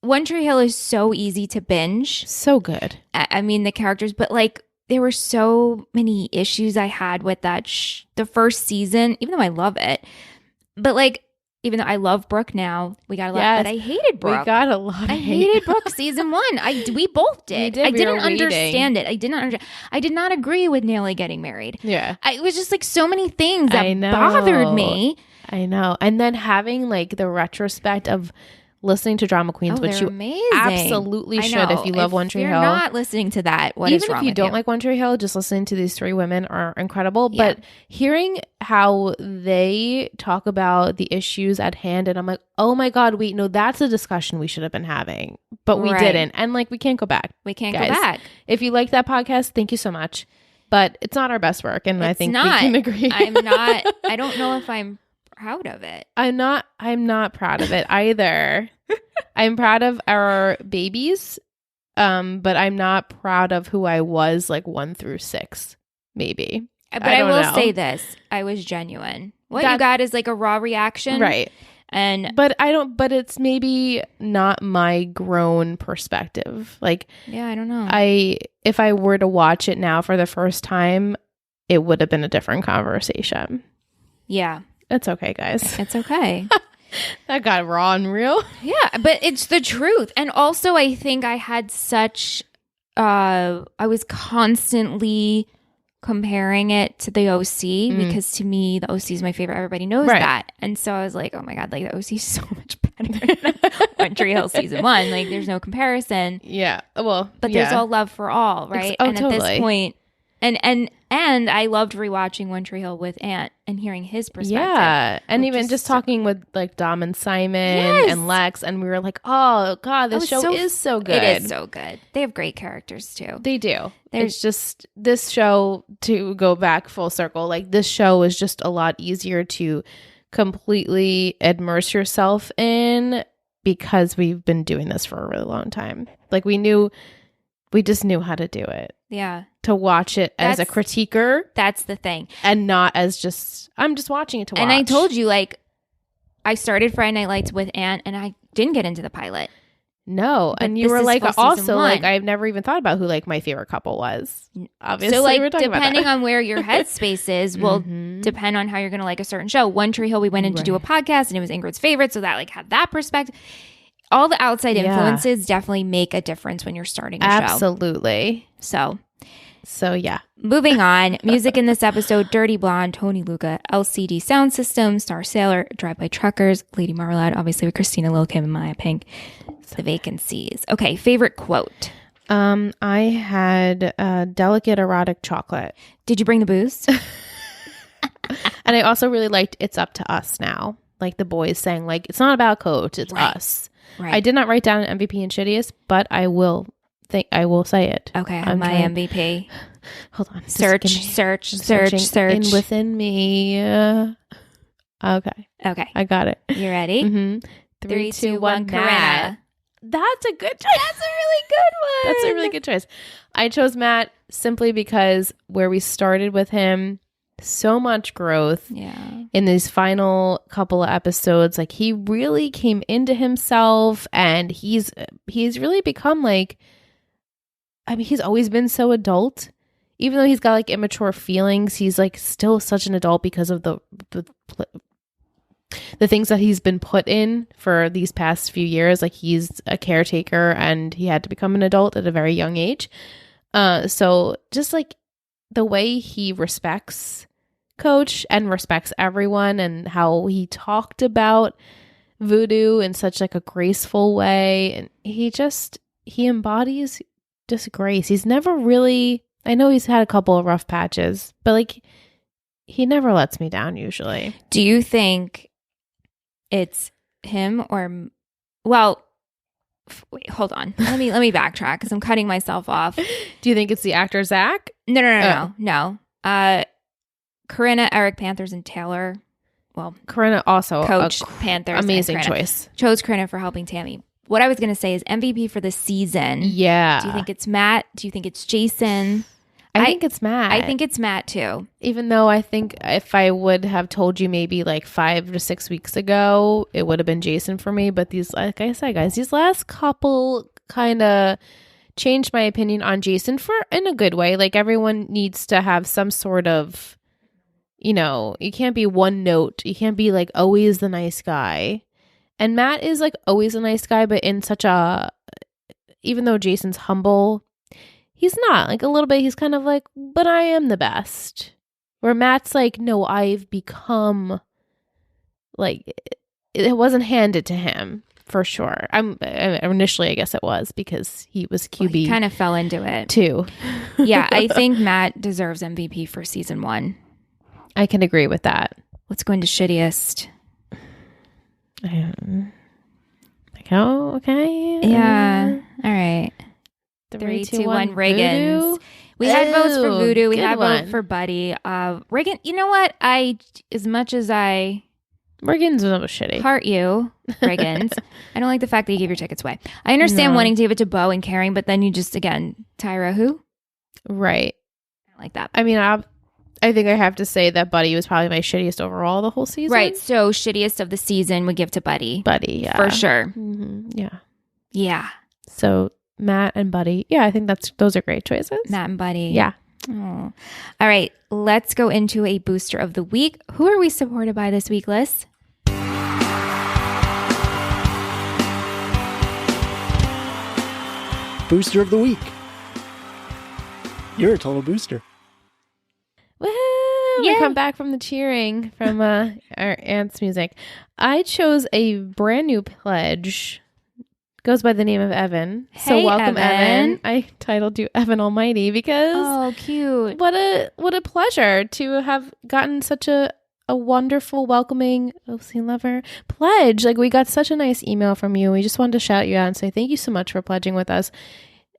One Tree Hill is so easy to binge. So good. I mean, the characters, but like, there were so many issues I had with that the first season, even though I love it. But like, even though I love Brooke now, we got a lot, but I hated Brooke. We got a lot. I hated Brooke season 1. We both did. I didn't understand it. I did not agree with Nellie getting married. Yeah. It was just like so many things that bothered me. I know. And then having like the retrospect of listening to Drama Queens, which you absolutely should if you love One Tree Hill. If you're not listening to that, what is wrong with you? Even if you don't like One Tree Hill, just listening to these 3 women are incredible. Yeah. But hearing how they talk about the issues at hand, and I'm like, oh my God, that's a discussion we should have been having. But we didn't. And like, we can't go back. We can't go back. If you like that podcast, thank you so much. But it's not our best work. And I think we can agree. I don't know if I'm proud of it. I'm not proud of it either. I'm proud of our babies, but I'm not proud of who I was like 1 through 6, maybe. But I will say this. I was genuine. What you got is like a raw reaction. Right. But it's maybe not my grown perspective. Like, yeah, I don't know. If I were to watch it now for the first time, it would have been a different conversation. Yeah. It's okay, guys. It's okay. That got raw and real. Yeah, but it's the truth. And also I think I had such, I was constantly comparing it to the OC because to me the OC is my favorite. Everybody knows that. And so I was like, oh my God, like the OC is so much better than One Tree Hill season 1. Like there's no comparison. Yeah. Well, but there's all love for all, right? And totally. At this point, and I loved rewatching One Tree Hill with Ant and hearing his perspective. Yeah. And even just talking with like Dom and Simon and Lex, and we were like, oh God, this show is so good. It is so good. They have great characters too. They do. It's just this show, to go back full circle, like this show is just a lot easier to completely immerse yourself in because we've been doing this for a really long time. Like we just knew how to do it. Yeah. To watch it as a critiquer. That's the thing. And not as I'm just watching it to watch. And I told you, like, I started Friday Night Lights with Ant and I didn't get into the pilot. No. But and you were like, also, like, I've never even thought about who, like, my favorite couple was. Obviously. So, like, depending on where your headspace is will depend on how you're going to like a certain show. One Tree Hill, we went in to do a podcast and it was Ingrid's favorite. So that, like, had that perspective. All the outside influences definitely make a difference when you're starting a show. Absolutely. So yeah. Moving on. Music in this episode: Dirty Blonde, Tony Luca, LCD Sound System, Star Sailor, Drive By Truckers, Lady Marmalade, obviously with Christina Lil Kim and Maya Pink. The Vacancies. Okay, favorite quote. I had delicate erotic chocolate. Did you bring the booze? And I also really liked It's Up to Us Now. Like the boys saying, like, it's not about Coach, it's us. Right. I did not write down an MVP and shittiest, but I will say it. Okay, I'm my MVP. Hold on. Search. In within me. Okay. I got it. You ready? Mm-hmm. 3, 2, 1, Corinna. That's a good choice. That's a really good one. That's a really good choice. I chose Matt simply because where we started with him, so much growth in these final couple of episodes. Like he really came into himself, and he's really become like, I mean, he's always been so adult. Even though he's got like immature feelings, he's like still such an adult because of the things that he's been put in for these past few years. Like he's a caretaker and he had to become an adult at a very young age. So just like the way he respects Coach and respects everyone, and how he talked about voodoo in such like a graceful way. And he embodies just grace. He's never really, I know he's had a couple of rough patches, but like he never lets me down usually. Do you think it's him or, well, wait, hold on. Let me backtrack because I'm cutting myself off. Do you think it's the actor Zach? No. Corinna, Eric Panthers, and Taylor. Well, Corinna also Coach Panthers. Amazing choice. Chose Corinna for helping Tammy. What I was going to say is MVP for the season. Yeah. Do you think it's Matt? Do you think it's Jason? I think it's Matt. I think it's Matt too. Even though I think if I would have told you maybe like 5 to 6 weeks ago, it would have been Jason for me. But these, like I said, guys, these last couple kind of changed my opinion on Jason in a good way. Like everyone needs to have some sort of, you can't be one note. You can't be like always the nice guy. And Matt is like always a nice guy, but in such even though Jason's humble, he's not. Like a little bit, he's kind of like, but I am the best. Where Matt's like, no, I've become, like, it wasn't handed to him for sure. Initially, I guess it was because he was QB. Well, he kind of fell into it too. Yeah, I think Matt deserves MVP for season 1. I can agree with that. Let's go into shittiest. Okay. Yeah. All right. 3, 2, 1. Reagan's. Voodoo? We had votes for Voodoo. We Good had one. vote for Buddy. Reagan, you know what? As much as I Riggins was shitty. Heart you, Riggins. I don't like the fact that you gave your tickets away. I understand wanting to give it to Bo and caring, but then you just, again, Tyra who? Right. I don't like that. I mean, I think I have to say that Buddy was probably my shittiest overall the whole season. Right. So shittiest of the season would give to Buddy. Buddy, yeah. For sure. Mm-hmm. Yeah. Yeah. So Matt and Buddy. Yeah, I think those are great choices. Matt and Buddy. Yeah. Oh. All right. Let's go into a booster of the week. Who are we supported by this week, Liz? Booster of the week. You're a total booster. Woohoo! Yeah. We come back from the cheering from our aunt's music. I chose a brand new pledge. Goes by the name of Evan. So Hey, welcome, Evan. I titled you Evan Almighty because Oh, cute. what a pleasure to have gotten such a wonderful, welcoming OC Lover pledge. Like, we got such a nice email from you. We just wanted to shout you out and say thank you so much for pledging with us.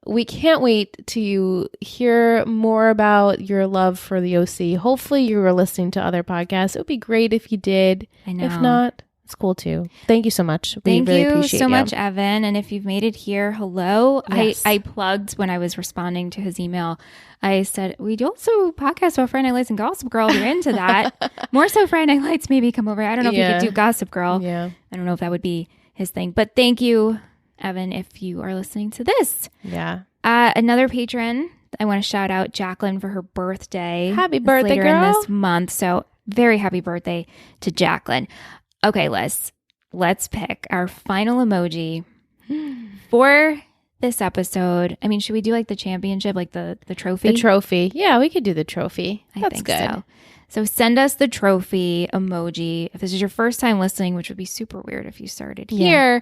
We can't wait to hear more about your love for the OC. Hopefully you were listening to other podcasts. It would be great if you did. I know. If not, it's cool too. Thank you so much. Thank we really you appreciate so much, Evan. And if you've made it here, hello. Yes. I plugged when I was responding to his email. I said, we do also podcast about Friday Night Lights and Gossip Girl. If you're into that. More so Friday Night Lights, maybe come over. I don't know if you could do Gossip Girl. Yeah. I don't know if that would be his thing. But thank you, Evan, if you are listening to this. Yeah. Another patron, I want to shout out Jacqueline for her birthday. Happy It's birthday, later girl. in this month. So very happy birthday to Jacqueline. Okay, Liz, let's pick our final emoji for this episode. I mean, should we do like the championship, like the trophy? The trophy. Yeah, we could do the trophy. I That's think good. so. So send us the trophy emoji. If this is your first time listening, which would be super weird if you started here,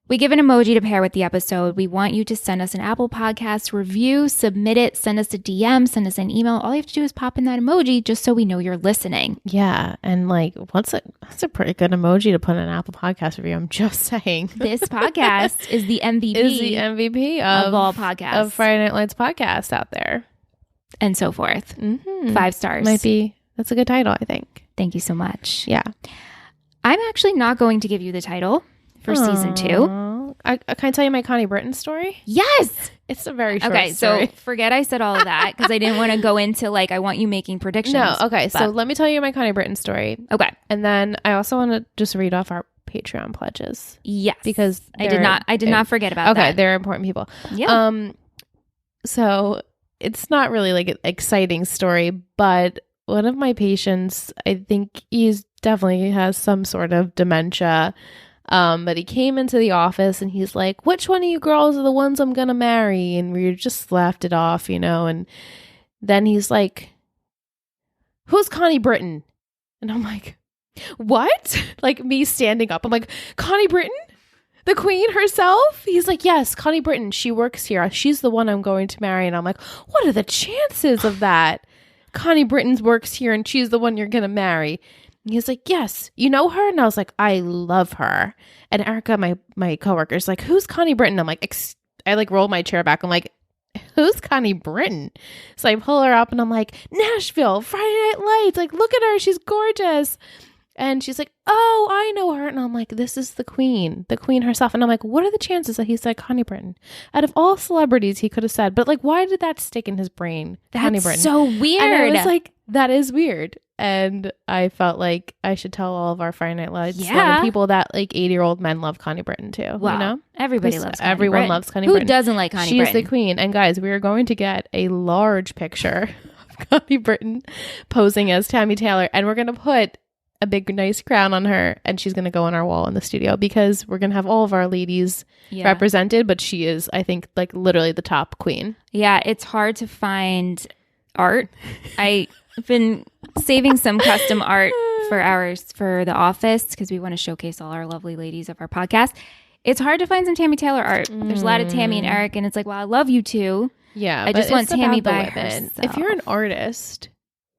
we give an emoji to pair with the episode. We want you to send us an Apple Podcast review, submit it, send us a DM, send us an email. All you have to do is pop in that emoji just so we know you're listening. Yeah. And like, that's a pretty good emoji to put in an Apple Podcast review. I'm just saying. This podcast is the MVP, Is the MVP of all podcasts. Of Friday Night Lights podcast out there. And so forth. Mm-hmm. 5 stars. That's a good title, I think. Thank you so much. Yeah. I'm actually not going to give you the title for season 2. Can I tell you my Connie Britton story? Yes. It's a very short Okay, story. so forget I said all of that because I didn't want to go into like I want you making predictions. No, okay. So but- let me tell you my Connie Britton story. Okay. And then I also want to just read off our Patreon pledges. Yes. Because I did not forget about that. Okay, they're important people. Yeah. So it's not really like an exciting story, but one of my patients, I think he's definitely has some sort of dementia. But he came into the office and he's like, which one of you girls are the ones I'm gonna marry? And we just laughed it off, and then he's like, who's Connie Britton? And I'm like, what? Like me standing up. I'm like, Connie Britton? The queen herself? He's like, yes, Connie Britton. She works here. She's the one I'm going to marry. And I'm like, what are the chances of that? Connie Britton works here and she's the one you're going to marry. And he's like, yes, you know her? And I was like, I love her. And Erica, my coworker, is like, who's Connie Britton? I'm like, I like roll my chair back. I'm like, who's Connie Britton? So I pull her up and I'm like, Nashville, Friday Night Lights. Like, look at her. She's gorgeous. And she's like, oh, I know her. And I'm like, this is the queen herself. And I'm like, what are the chances that he said Connie Britton? Out of all celebrities, he could have said, but like, why did that stick in his brain? Connie Britton. That's so weird. And I was like, that is weird. And I felt like I should tell all of our Friday Night Lights people that like 80-year-old men love Connie Britton too. Wow. Everybody loves Connie Everyone Britton. loves Connie Who Britton. doesn't like Connie She's Britton? the queen. And guys, we are going to get a large picture of Connie Britton posing as Tammy Taylor. And we're going to put a big nice crown on her, and she's going to go on our wall in the studio because we're going to have all of our ladies represented, but she is, I think, like literally the top queen. Yeah, it's hard to find art. I've been saving some custom art for the office because we want to showcase all our lovely ladies of our podcast. It's hard to find some Tammy Taylor art. There's a lot of Tammy and Eric, and it's like, well, I love you too. Yeah, I just want Tammy by herself. If you're an artist,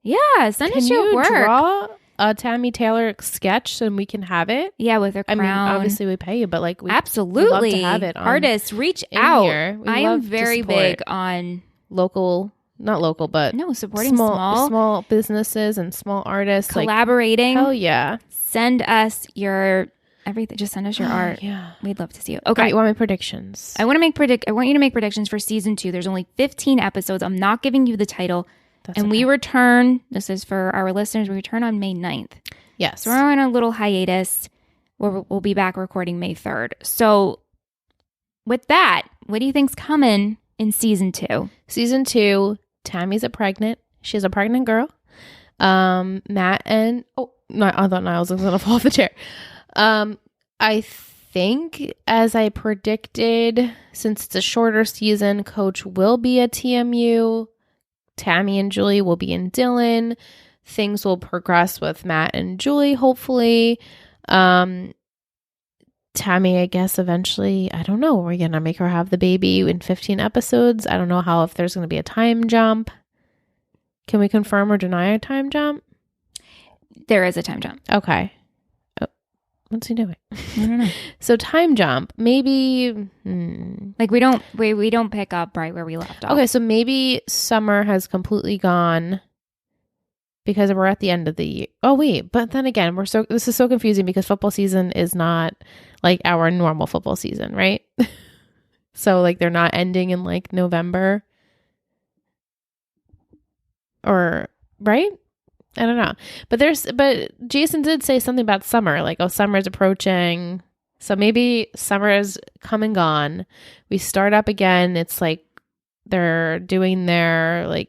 send us your work. Draw a Tammy Taylor sketch so we can have it? Yeah, with her crown. I mean, obviously we pay you, but like we absolutely we'd love to have it. Artists, reach out. I am love very to support big on local, not local, but supporting small businesses and small artists, collaborating. Hell yeah. Send us your everything. Just send us your art. Yeah. We'd love to see it. Okay. Okay. You want my predictions? I want you to make predictions for season 2. There's only 15 episodes. I'm not giving you the title. We return, this is for our listeners, we return on May 9th. Yes. So we're on a little hiatus. We'll be back recording May 3rd. So with that, what do you think's coming in season 2? Season 2, Tammy's pregnant. She's a pregnant girl. Matt and... Oh, no, I thought Niles was going to fall off the chair. I think, as I predicted, since it's a shorter season, Coach will be at TMU. Tammy and Julie will be in Dillon. Things will progress with Matt and Julie, hopefully. Tammy, I guess, eventually, I don't know, we're going to make her have the baby in 15 episodes. I don't know if there's going to be a time jump. Can we confirm or deny a time jump? There is a time jump. Okay. Oh, what's he doing? I don't know. So time jump, maybe... Like we don't pick up right where we left off. Okay, so maybe summer has completely gone because we're at the end of the year. Oh wait, but then again, this is so confusing because football season is not like our normal football season, right? So like they're not ending in like November or right? I don't know. But Jason did say something about summer, like, oh, summer's approaching. So maybe summer is come and gone. We start up again. It's like they're doing their like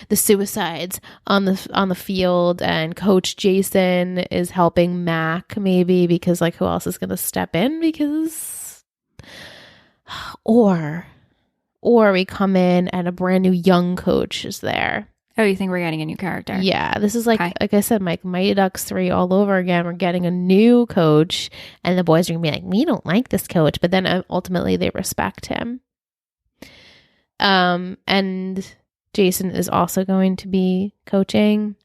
the suicides on the field, and Coach Jason is helping Mac maybe because like who else is going to step in because or we come in and a brand new young coach is there. Oh, you think we're getting a new character? Yeah, this is like I said, Mighty Ducks 3 all over again. We're getting a new coach, and the boys are going to be like, we don't like this coach, but then ultimately they respect him. And Jason is also going to be coaching.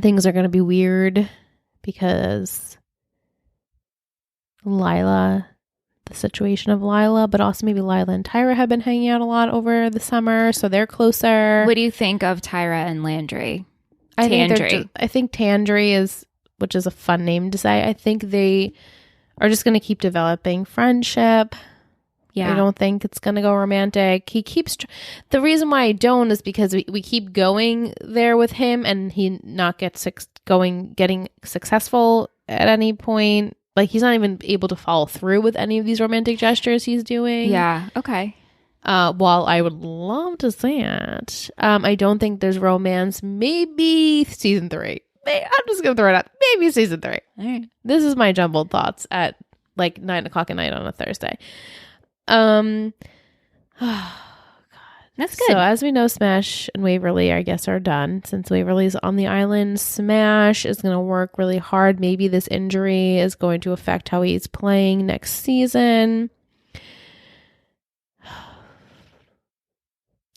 Things are going to be weird because the situation of Lila, but also maybe Lila and Tyra have been hanging out a lot over the summer, so they're closer. What do you think of Tyra and Landry? I think Tandry is, which is a fun name to say. I think they are just going to keep developing friendship. Yeah. I don't think it's going to go romantic. He keeps... The reason why I don't is because we keep going there with him and he not getting successful at any point. Like, he's not even able to follow through with any of these romantic gestures he's doing. Yeah, okay. While I would love to see it, I don't think there's romance. Maybe season 3. I'm just going to throw it out. Maybe season 3. All right. This is my jumbled thoughts at like 9 o'clock at night on a Thursday. Oh, God. That's good. So as we know, Smash and Waverly, I guess, are done. Since Waverly's on the island, Smash is going to work really hard. Maybe this injury is going to affect how he's playing next season.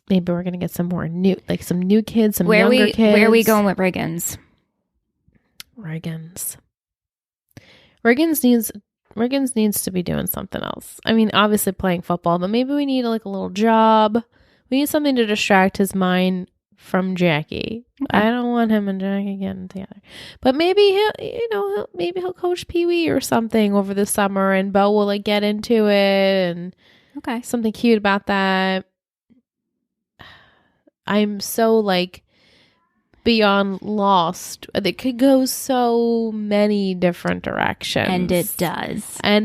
Maybe we're going to get some new kids, some younger kids. Where are we going with Riggins? Riggins needs to be doing something else. I mean, obviously playing football, but maybe we need like a little job. We need something to distract his mind from Jackie. Okay. I don't want him and Jackie getting together. But maybe he'll coach Pee Wee or something over the summer, and Bo will like get into it and something cute about that. I'm so like beyond lost. It could go so many different directions. And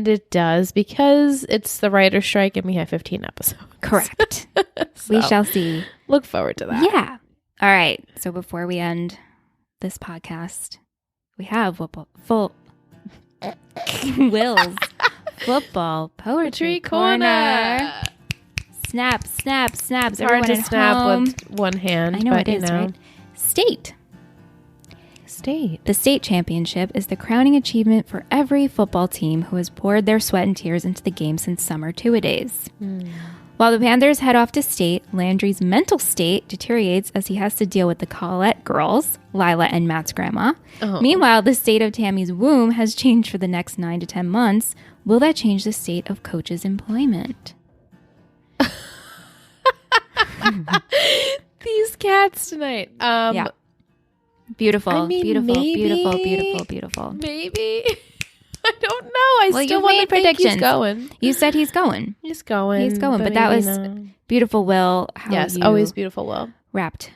it does. Because it's the writer's strike and we have 15 episodes. Correct. So, we shall see. Look forward to that. Yeah. All right. So before we end this podcast, we have Will's Football Poetry Corner. Snap, snap, snap. It's hard to snap with one hand. I know it is, right? State. The state championship is the crowning achievement for every football team who has poured their sweat and tears into the game since summer two-a-days. While the Panthers head off to state, Landry's mental state deteriorates as he has to deal with the Collette girls, Lila and Matt's grandma. Oh. Meanwhile, the state of Tammy's womb has changed for the next 9 to 10 months. Will that change the state of Coach's employment? These cats tonight. Yeah. Beautiful. I mean, beautiful. maybe. Beautiful. Maybe. I don't know. I Well, still you've want made to think predictions. he's going. You said he's going. He's going. He's going. But that maybe was not. beautiful, Will. How Yes, you always beautiful, Will. wrapped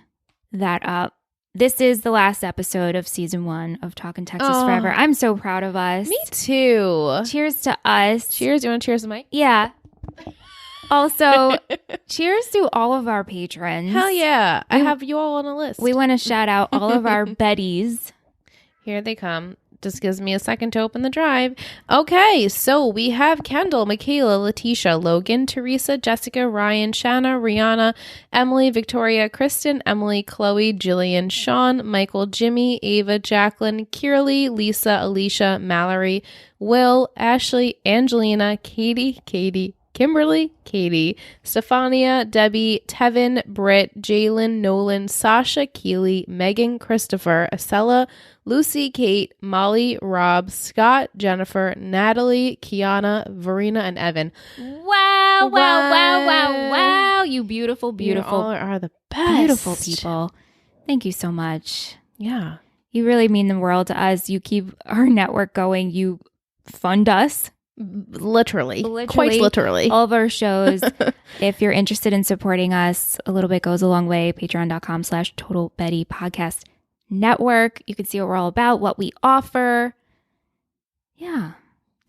that up. This is the last episode of season 1 of Talkin' Texas Oh. Forever. I'm so proud of us. Me too. Cheers to us. Cheers. You want to cheers to Mike? Yeah. Also, cheers to all of our patrons. Hell yeah. I have you all on a list. We want to shout out all of our Betties. Here they come. Just gives me a second to open the drive. Okay, so we have Kendall, Michaela, Letitia, Logan, Teresa, Jessica, Ryan, Shanna, Rihanna, Emily, Victoria, Kristen, Emily, Chloe, Jillian, Sean, Michael, Jimmy, Ava, Jacqueline, Kierly, Lisa, Alicia, Mallory, Will, Ashley, Angelina, Katie, Kimberly, Katie, Stefania, Debbie, Tevin, Britt, Jalen, Nolan, Sasha, Keely, Megan, Christopher, Acela, Lucy, Kate, Molly, Rob, Scott, Jennifer, Natalie, Kiana, Verena, and Evan. Wow. You beautiful, You all are the best. beautiful people. Thank you so much. Yeah. You really mean the world to us. You keep our network going. You fund us. Literally. Quite literally. All of our shows. If you're interested in supporting us, a little bit goes a long way. Patreon.com/Total Betty Podcast Network. You can see what we're all about, what we offer. Yeah.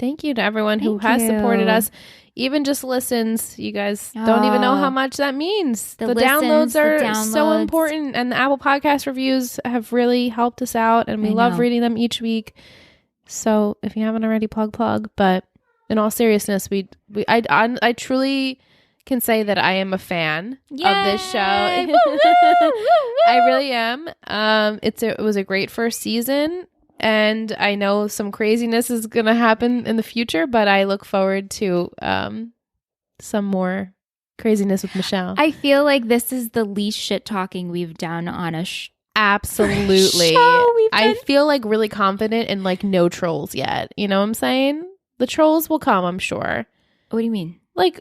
Thank you to everyone who Thank has supported you. us. Even just listens. You guys don't even know how much that means. The downloads are so downloads. important. And the Apple Podcast reviews have really helped us out. And we I love know. reading them each week. So if you haven't already, plug. But in all seriousness, I truly can say that I am a fan of this show. I really am. It was a great first season, and I know some craziness is going to happen in the future, but I look forward to some more craziness with Michelle. I feel like this is the least shit talking we've done on a Absolutely. I feel like really confident in like no trolls yet. You know what I'm saying? The trolls will come, I'm sure. What do you mean? Like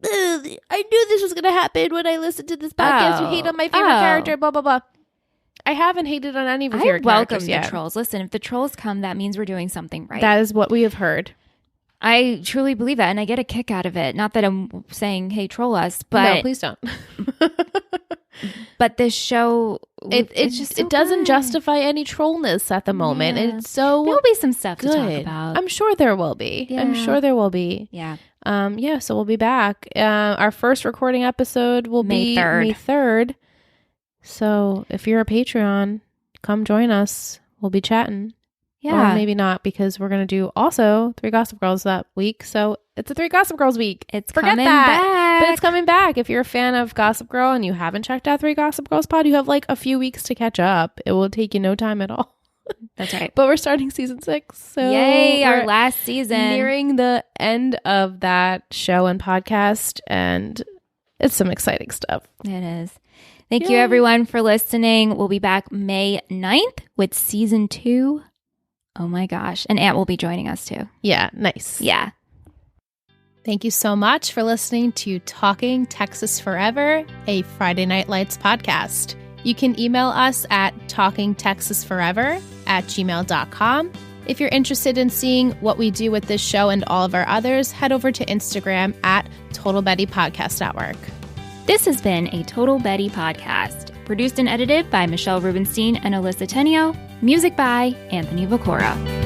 I knew this was going to happen when I listened to this podcast. You hate on my favorite character, blah, blah, blah. I haven't hated on any of your favorite characters yet. I welcome the trolls. Listen, if the trolls come, that means we're doing something right. That is what we have heard. I truly believe that, and I get a kick out of it. Not that I'm saying, hey, troll us, but No, please don't. But this show, It's just it doesn't good. justify any trollness at the moment. Yeah. It's so There'll be some stuff good. to talk about. I'm sure there will be. I'm Yeah. sure there will be. Yeah. So we'll be back. Our first recording episode will be May 3rd. So if you're a Patreon, come join us. We'll be chatting. Yeah. Or maybe not, because we're going to do also 3 Gossip Girls that week. So it's a 3 Gossip Girls week. It's Forget coming that. back. But it's coming back. If you're a fan of Gossip Girl and you haven't checked out 3 Gossip Girls pod, you have like a few weeks to catch up. It will take you no time at all. That's right. But we're starting season 6. So Yay, our we're last season. nearing the end of that show and podcast. And it's some exciting stuff. It is. Thank you, everyone, for listening. We'll be back May 9th with season 2. Oh my gosh. And Ant will be joining us too. Yeah, nice. Yeah. Thank you so much for listening to Talking Texas Forever, a Friday Night Lights podcast. You can email us at talkingtexasforever@gmail.com. If you're interested in seeing what we do with this show and all of our others, head over to Instagram at Total Betty Podcast Network. This has been a Total Betty podcast, produced and edited by Michelle Rubenstein and Alyssa Tenio, music by Anthony Vicora.